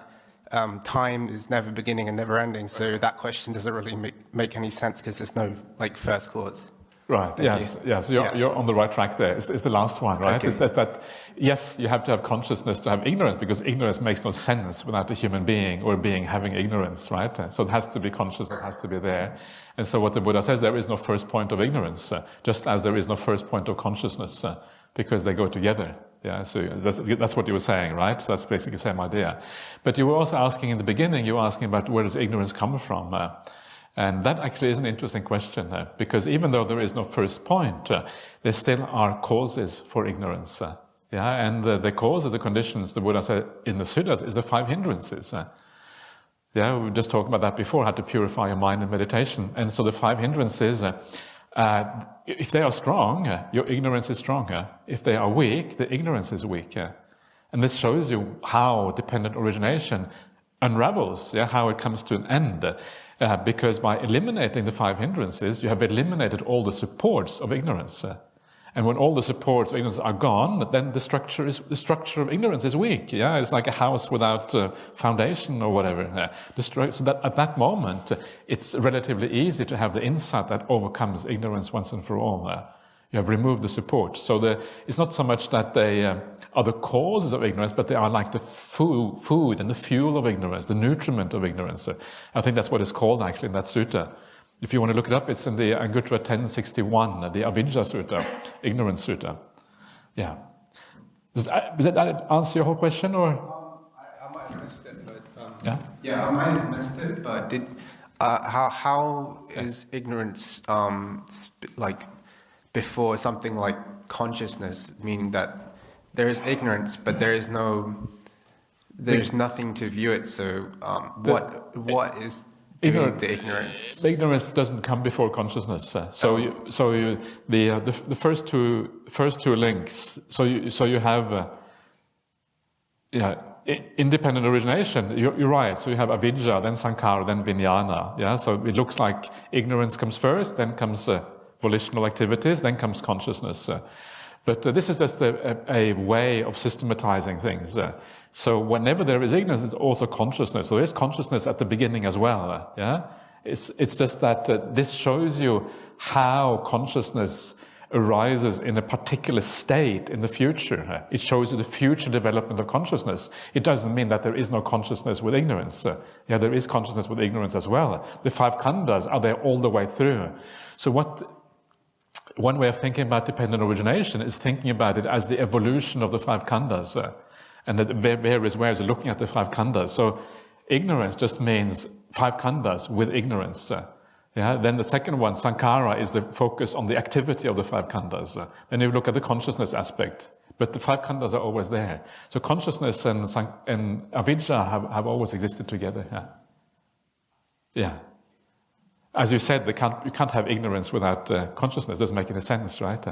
Speaker 5: time is never beginning and never ending, so that question doesn't really make any sense because there's no first cause?
Speaker 1: Right. Yes. You're on the right track there. It's the last one, right?
Speaker 5: Okay.
Speaker 1: It's that. Yes, you have to have consciousness to have ignorance, because ignorance makes no sense without a human being or a being having ignorance, right? So it has to be consciousness, has to be there. And so what the Buddha says, there is no first point of ignorance, just as there is no first point of consciousness, because they go together. Yeah. So that's what you were saying, right? So that's basically the same idea. But you were also asking in the beginning, you were asking about where does ignorance come from? And that actually is an interesting question, because even though there is no first point, there still are causes for ignorance. And the causes, the conditions, the Buddha said in the Suttas, is the 5 hindrances. We were just talking about that before, how to purify your mind in meditation. And so the 5 hindrances, if they are strong, your ignorance is stronger. If they are weak, the ignorance is weak. And this shows you how dependent origination unravels, how it comes to an end. Because by eliminating the 5 hindrances, you have eliminated all the supports of ignorance. And when all the supports of ignorance are gone, then the structure of ignorance is weak. It's like a house without foundation or whatever. So that at that moment, it's relatively easy to have the insight that overcomes ignorance once and for all. You have removed the support. So it's not so much that they are the causes of ignorance, but they are like the food and the fuel of ignorance, the nutriment of ignorance. I think that's what it's called actually in that sutta. If you want to look it up, it's in the Anguttara 1061, the Avidya Sutta, Ignorance Sutta. Yeah. Does that answer your whole question, or?
Speaker 5: I might have missed it, but
Speaker 1: Yeah,
Speaker 5: I might have missed it. But how is ignorance like before something like consciousness? Meaning that there is ignorance, but there's nothing to view it. So what is the ignorance?
Speaker 1: The ignorance doesn't come before consciousness. The first two links. So you have independent origination. You're right. So you have avidya, then sankhara, then vijnana. So it looks like ignorance comes first, then comes volitional activities, then comes consciousness. But this is just a way of systematizing things. So whenever there is ignorance, there's also consciousness. So there's consciousness at the beginning as well. It's just that this shows you how consciousness arises in a particular state in the future. It shows you the future development of consciousness. It doesn't mean that there is no consciousness with ignorance. There is consciousness with ignorance as well. The 5 khandhas are there all the way through. So one way of thinking about dependent origination is thinking about it as the evolution of the 5 khandhas, and the various ways of looking at the 5 khandhas. So ignorance just means 5 khandhas with ignorance. Then the second one, sankhara, is the focus on the activity of the 5 khandhas. Then you look at the consciousness aspect. But the 5 khandhas are always there. So consciousness and avidya have always existed together. As you said, you can't have ignorance without consciousness. It doesn't make any sense, right?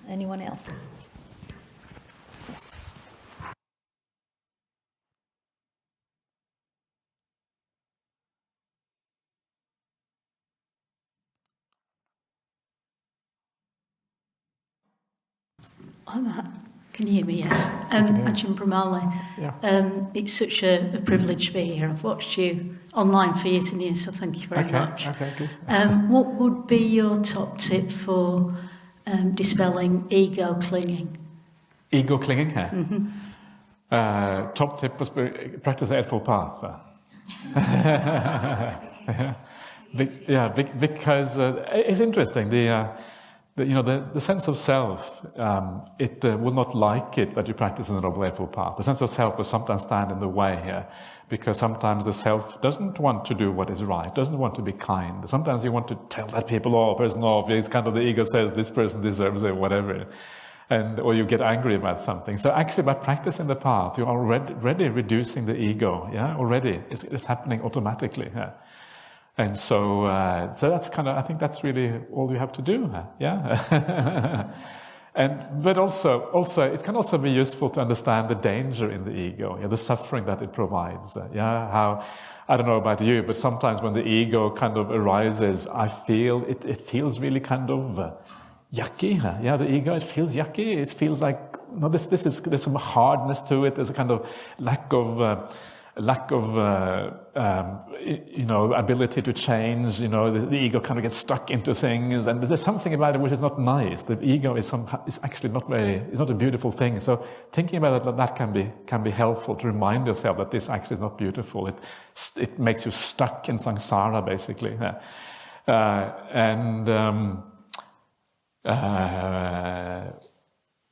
Speaker 2: Anyone else? Yes.
Speaker 6: On that, can you hear me? Yes. Ajahn Brahmali. It's such a privilege to be here. I've watched you online for years and years, so thank you very much.
Speaker 1: Okay, good.
Speaker 6: What would be your top tip for dispelling ego clinging?
Speaker 1: Ego clinging? Top tip was practice the Eightfold Path. Because it's interesting. The sense of self, it will not like it that you practice in the Noble Eightfold Path. The sense of self will sometimes stand in the way here, because sometimes the self doesn't want to do what is right, doesn't want to be kind. Sometimes you want to tell that person off. It's kind of the ego says this person deserves it, whatever. Or you get angry about something. So actually by practicing the path, you're already reducing the ego. Already. It's happening automatically. And so that's I think that's really all you have to do. But also, it can also be useful to understand the danger in the ego, the suffering that it provides. How, I don't know about you, but sometimes when the ego kind of arises, I feel it feels really kind of yucky. The ego, it feels yucky. It feels like, there's some hardness to it. There's a kind of lack of ability to change. The ego kind of gets stuck into things, and there's something about it which is not nice. The ego is actually it's not a beautiful thing. So thinking about it, that can be helpful to remind yourself that this actually is not beautiful. It makes you stuck in samsara, basically.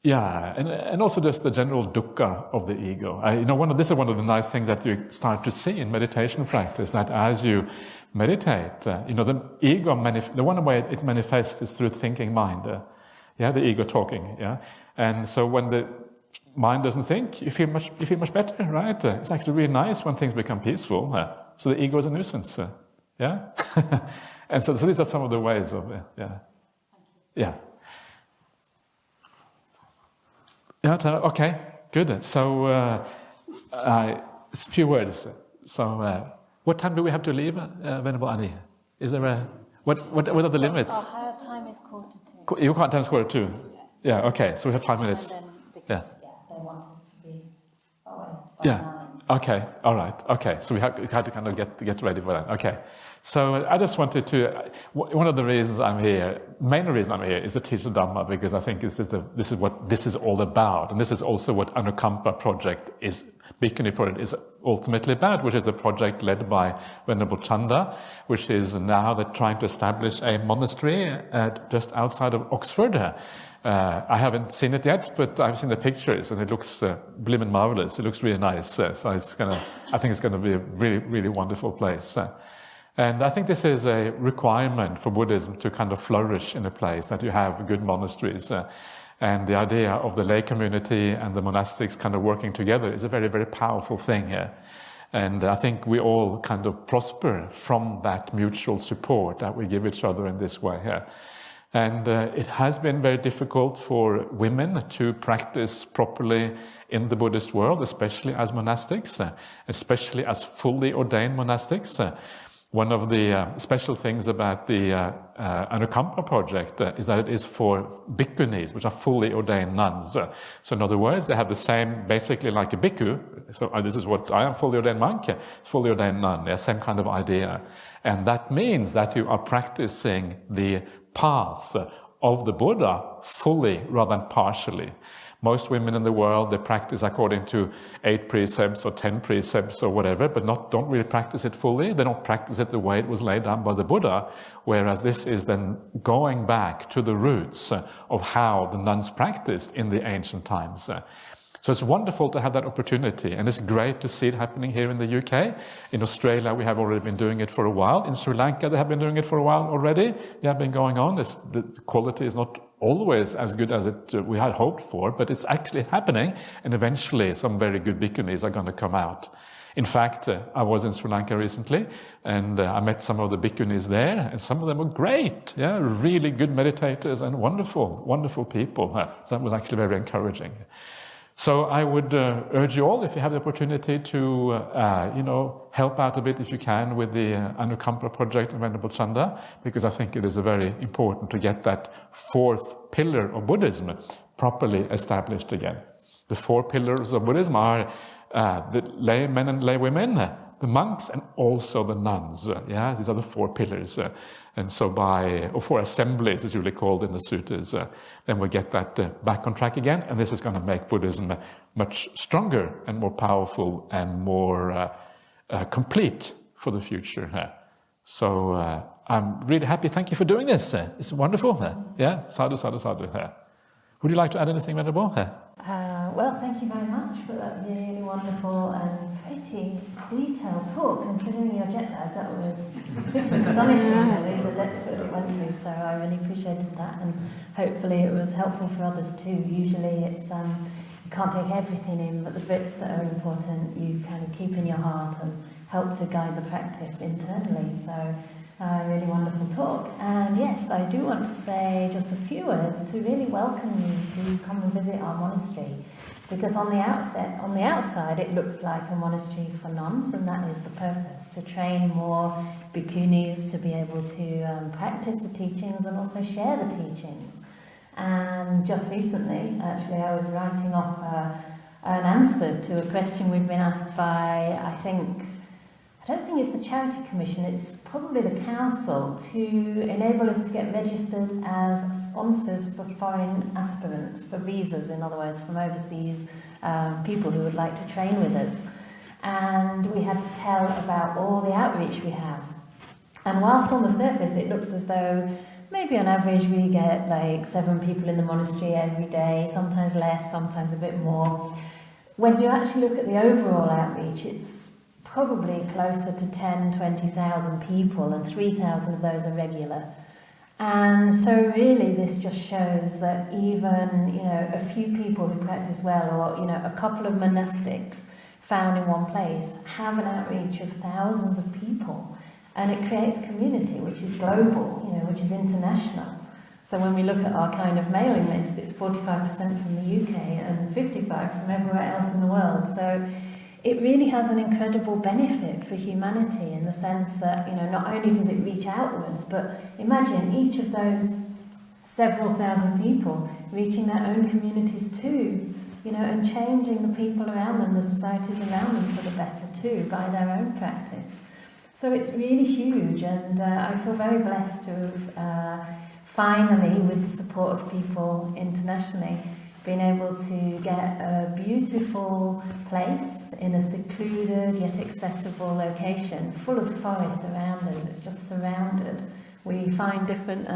Speaker 1: And also just the general dukkha of the ego. This is one of the nice things that you start to see in meditation practice, that as you meditate, the ego, the one way it manifests is through thinking mind. The ego talking. And so when the mind doesn't think, you feel much better, right? It's actually really nice when things become peaceful. So the ego is a nuisance. And so these are some of the ways of okay, good. So, a few words. So, what time do we have to leave, Venerable Ani? Is there what are the limits?
Speaker 2: Our higher time is 1:45.
Speaker 1: Your time is 1:45. Yeah, okay. So we have 5 minutes.
Speaker 2: And then because they want us to be away by 9.
Speaker 1: Okay. All right. Okay. So we had to kind of get ready for that. Okay. So I just wanted to. One of the reasons I'm here, main reason I'm here, is to teach the Dhamma, because I think this is what this is all about, and this is also what Anukampa project is. Bhikkhuni project is ultimately about, which is the project led by Venerable Chanda, which is now they're trying to establish a monastery just outside of Oxford. I haven't seen it yet, but I've seen the pictures, and it looks blimmin' marvelous. It looks really nice. So I think it's gonna be a really, really wonderful place. And I think this is a requirement for Buddhism to kind of flourish in a place, that you have good monasteries. And the idea of the lay community and the monastics kind of working together is a very, very powerful thing here. And I think we all kind of prosper from that mutual support that we give each other in this way here. And it has been very difficult for women to practice properly in the Buddhist world, especially as monastics, especially as fully ordained monastics. One of the special things about the Anukampa project is that it is for bhikkhunis, which are fully ordained nuns. So in other words, they have the same, basically like a bhikkhu. So this is what I am, fully ordained monk, fully ordained nun. Yeah, same kind of idea. And that means that you are practicing the path of the Buddha fully rather than partially. Most women in the world, they practice according to 8 precepts or 10 precepts or whatever, but don't really practice it fully. They don't practice it the way it was laid down by the Buddha, whereas this is then going back to the roots of how the nuns practiced in the ancient times. So it's wonderful to have that opportunity, and it's great to see it happening here in the UK. In Australia, we have already been doing it for a while. In Sri Lanka, they have been doing it for a while already. They have been going on. The quality is not always as good as we had hoped for, but it's actually happening, and eventually some very good bhikkhunis are going to come out. In fact, I was in Sri Lanka recently, and I met some of the bhikkhunis there, and some of them were great, really good meditators and wonderful, wonderful people. So that was actually very encouraging. So I would urge you all, if you have the opportunity, to help out a bit if you can with the Anukampa project of Venerable Chanda, because I think it is very important to get that 4th pillar of Buddhism properly established again. The 4 pillars of Buddhism are the laymen and laywomen, the monks, and also the nuns. These are the 4 pillars. And so or 4 assemblies, it's usually called in the suttas, then we'll get that back on track again, and this is going to make Buddhism much stronger and more powerful and more complete for the future. So I'm really happy. Thank you for doing this. It's wonderful. Sadhu, sadhu, sadhu. Would you like to add anything, Venerable?
Speaker 2: Well, thank you very much for that really wonderful and pretty detailed talk, considering your jet lag. That was pretty astonishing, really, the depth that it went through, so I really appreciated that, and hopefully it was helpful for others too. Usually it's, you can't take everything in, but the bits that are important you kind of keep in your heart and help to guide the practice internally. So Really wonderful talk. And yes, I do want to say just a few words to really welcome you to come and visit our monastery. Because on the outside, it looks like a monastery for nuns, and that is the purpose, to train more bhikkhunis to be able to practice the teachings and also share the teachings. And just recently, actually, I was writing off an answer to a question we'd been asked by, I don't think it's the Charity Commission, it's probably the Council, to enable us to get registered as sponsors for foreign aspirants, for visas, in other words, from overseas people who would like to train with us. And we had to tell about all the outreach we have. And whilst on the surface it looks as though maybe on average we get like 7 people in the monastery every day, sometimes less, sometimes a bit more. When you actually look at the overall outreach, it's probably closer to 20,000 people, and 3,000 of those are regular. And so really this just shows that even, a few people who practice well, or, a couple of monastics found in one place, have an outreach of thousands of people. And it creates community, which is global, which is international. So when we look at our kind of mailing list, it's 45% from the UK and 55% from everywhere else in the world. So it really has an incredible benefit for humanity in the sense that, not only does it reach outwards, but imagine each of those several thousand people reaching their own communities too, and changing the people around them, the societies around them for the better too, by their own practice. So it's really huge, and I feel very blessed to have finally, with the support of people internationally, been able to get a beautiful place in a secluded yet accessible location, full of forest around us. It's just surrounded. We find different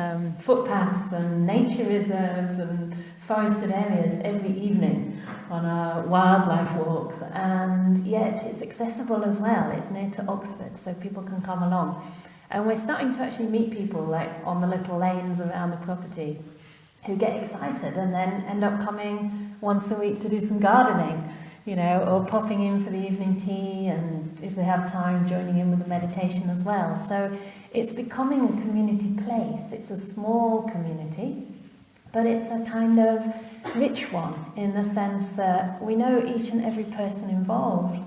Speaker 2: footpaths and nature reserves and forested areas every evening on our wildlife walks, and yet it's accessible as well. It's near to Oxford, so people can come along. And we're starting to actually meet people like on the little lanes around the property who get excited and then end up coming once a week to do some gardening, or popping in for the evening tea, and if they have time, joining in with the meditation as well. So it's becoming a community place. It's a small community, but it's a kind of rich one in the sense that we know each and every person involved.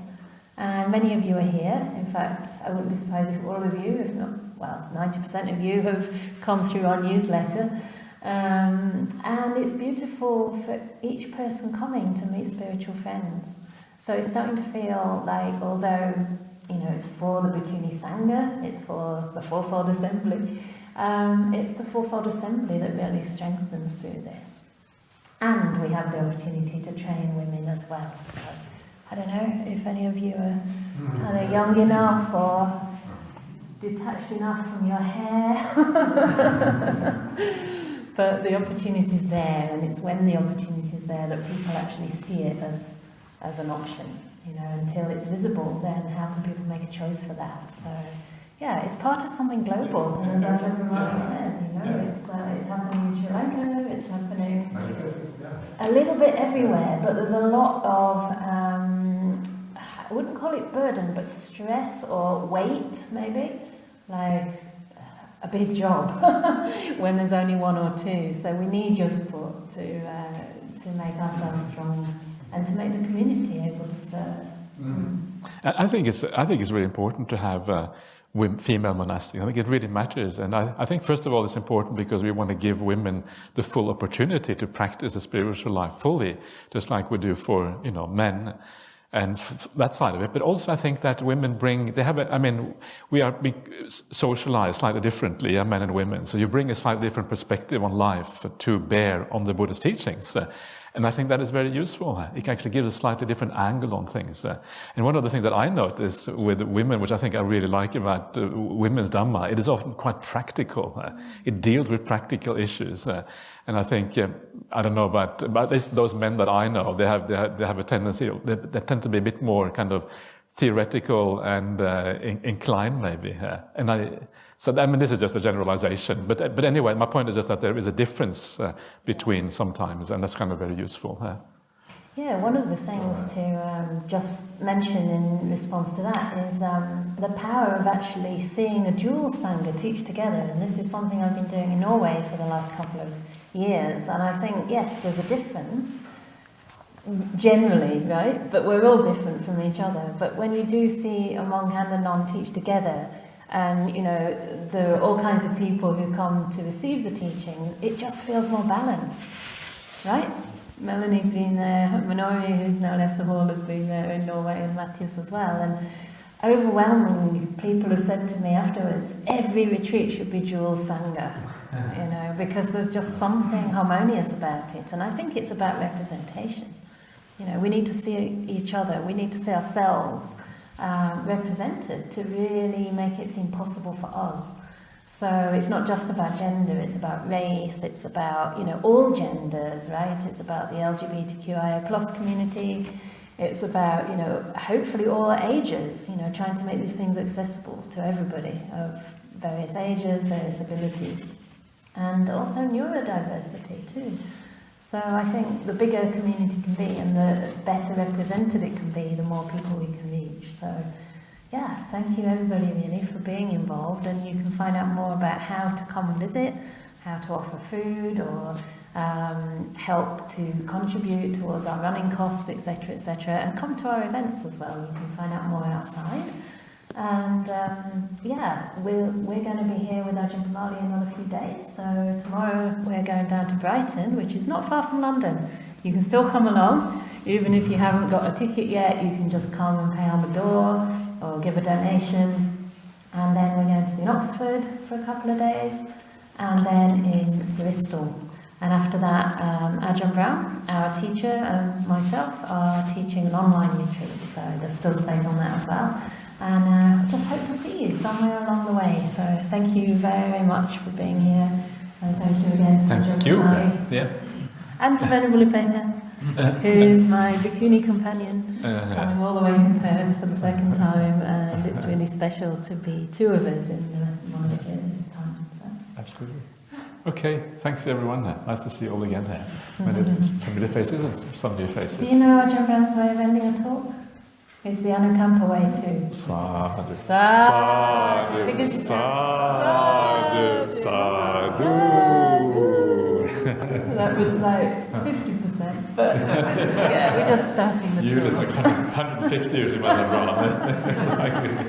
Speaker 2: And many of you are here. In fact, I wouldn't be surprised if all of you, if not, 90% of you have come through our newsletter. And it's beautiful for each person coming to meet spiritual friends. So it's starting to feel like, although, it's for the Bhikkhuni Sangha, it's for the Fourfold Assembly, it's the Fourfold Assembly that really strengthens through this. And we have the opportunity to train women as well. So I don't know if any of you are kind of young enough or detached enough from your hair. But the opportunity is there, and it's when the opportunity is there that people actually see it as an option. Until it's visible, then how can people make a choice for that? So, yeah, it's part of something global. And as Ajahn Brahmali says, it's happening in Sri Lanka, it's happening a little bit everywhere, but there's a lot of, I wouldn't call it burden, but stress or weight, maybe, like a big job when there's only one or two. So we need your support to make ourselves strong and to make the community able to serve.
Speaker 1: I think it's really important to have female monastics. I think it really matters, and I think first of all it's important because we want to give women the full opportunity to practice the spiritual life fully, just like we do for men. And that side of it, but also I think that women we are being socialized slightly differently, men and women. So you bring a slightly different perspective on life to bear on the Buddha's teachings. And I think that is very useful. It can actually give a slightly different angle on things. And one of the things that I notice with women, which I think I really like about women's Dhamma, it is often quite practical. It deals with practical issues. And I think, I don't know about at least those men that I know, they have a tendency, they tend to be a bit more kind of theoretical and inclined maybe. This is just a generalization. But anyway, my point is just that there is a difference between sometimes, and that's kind of very useful.
Speaker 2: Yeah, one of the things to just mention in response to that is the power of actually seeing a dual Sangha teach together. And this is something I've been doing in Norway for the last couple of years. And I think, yes, there's a difference, generally, right? But we're all different from each other. But when you do see a monk and a nun teach together, and, you know, there are all kinds of people who come to receive the teachings, it just feels more balanced, right? Melanie's been there, Minori, who's now left the hall, has been there in Norway, and Matthias as well. And overwhelmingly, people have said to me afterwards, every retreat should be dual Sangha, you know, because there's just something harmonious about it. And I think it's about representation. You know, we need to see each other, we need to see ourselves represented to really make it seem possible for us. So it's not just about gender, it's about race, it's about, you know, all genders, right? It's about the LGBTQIA plus community, it's about, you know, hopefully all ages, you know, trying to make these things accessible to everybody of various ages, various abilities, and also neurodiversity too. So I think the bigger a community can be and the better represented it can be, the more people we can reach. So yeah, thank you everybody really for being involved, and you can find out more about how to come and visit, how to offer food or help to contribute towards our running costs, etc., and come to our events as well. You can find out more outside. And yeah, we're going to be here with Ajahn Brahmali in another few days. So tomorrow we're going down to Brighton, which is not far from London. You can still come along, even if you haven't got a ticket yet. You can just come and pay on the door or give a donation. And then we're going to be in Oxford for a couple of days, and then in Bristol. And after that, Ajahn Brown, our teacher, and myself are teaching an online retreat. So there's still space on that as well. And just hope to see you somewhere along the way. So thank you very much for being here. And thank you again to Ajahn Brahmali.
Speaker 1: Yeah.
Speaker 2: And to Venerable Upena, who is my bhikkhuni companion, coming all the way from Perth for the second time. And it's really special to be two of us in the monastery at this time. So.
Speaker 1: Absolutely. Okay, thanks everyone. Nice to see you all again here. Many familiar faces and some new faces.
Speaker 2: Do you know Ajahn Brown's way of ending a talk? It's the Anukampa way too.
Speaker 1: Sadhu.
Speaker 2: Sadhu.
Speaker 1: Sadhu. Sadhu. Sadhu.
Speaker 2: That was like 50%, but yeah, we're just starting the
Speaker 1: You
Speaker 2: tour.
Speaker 1: was like 150 or something like that.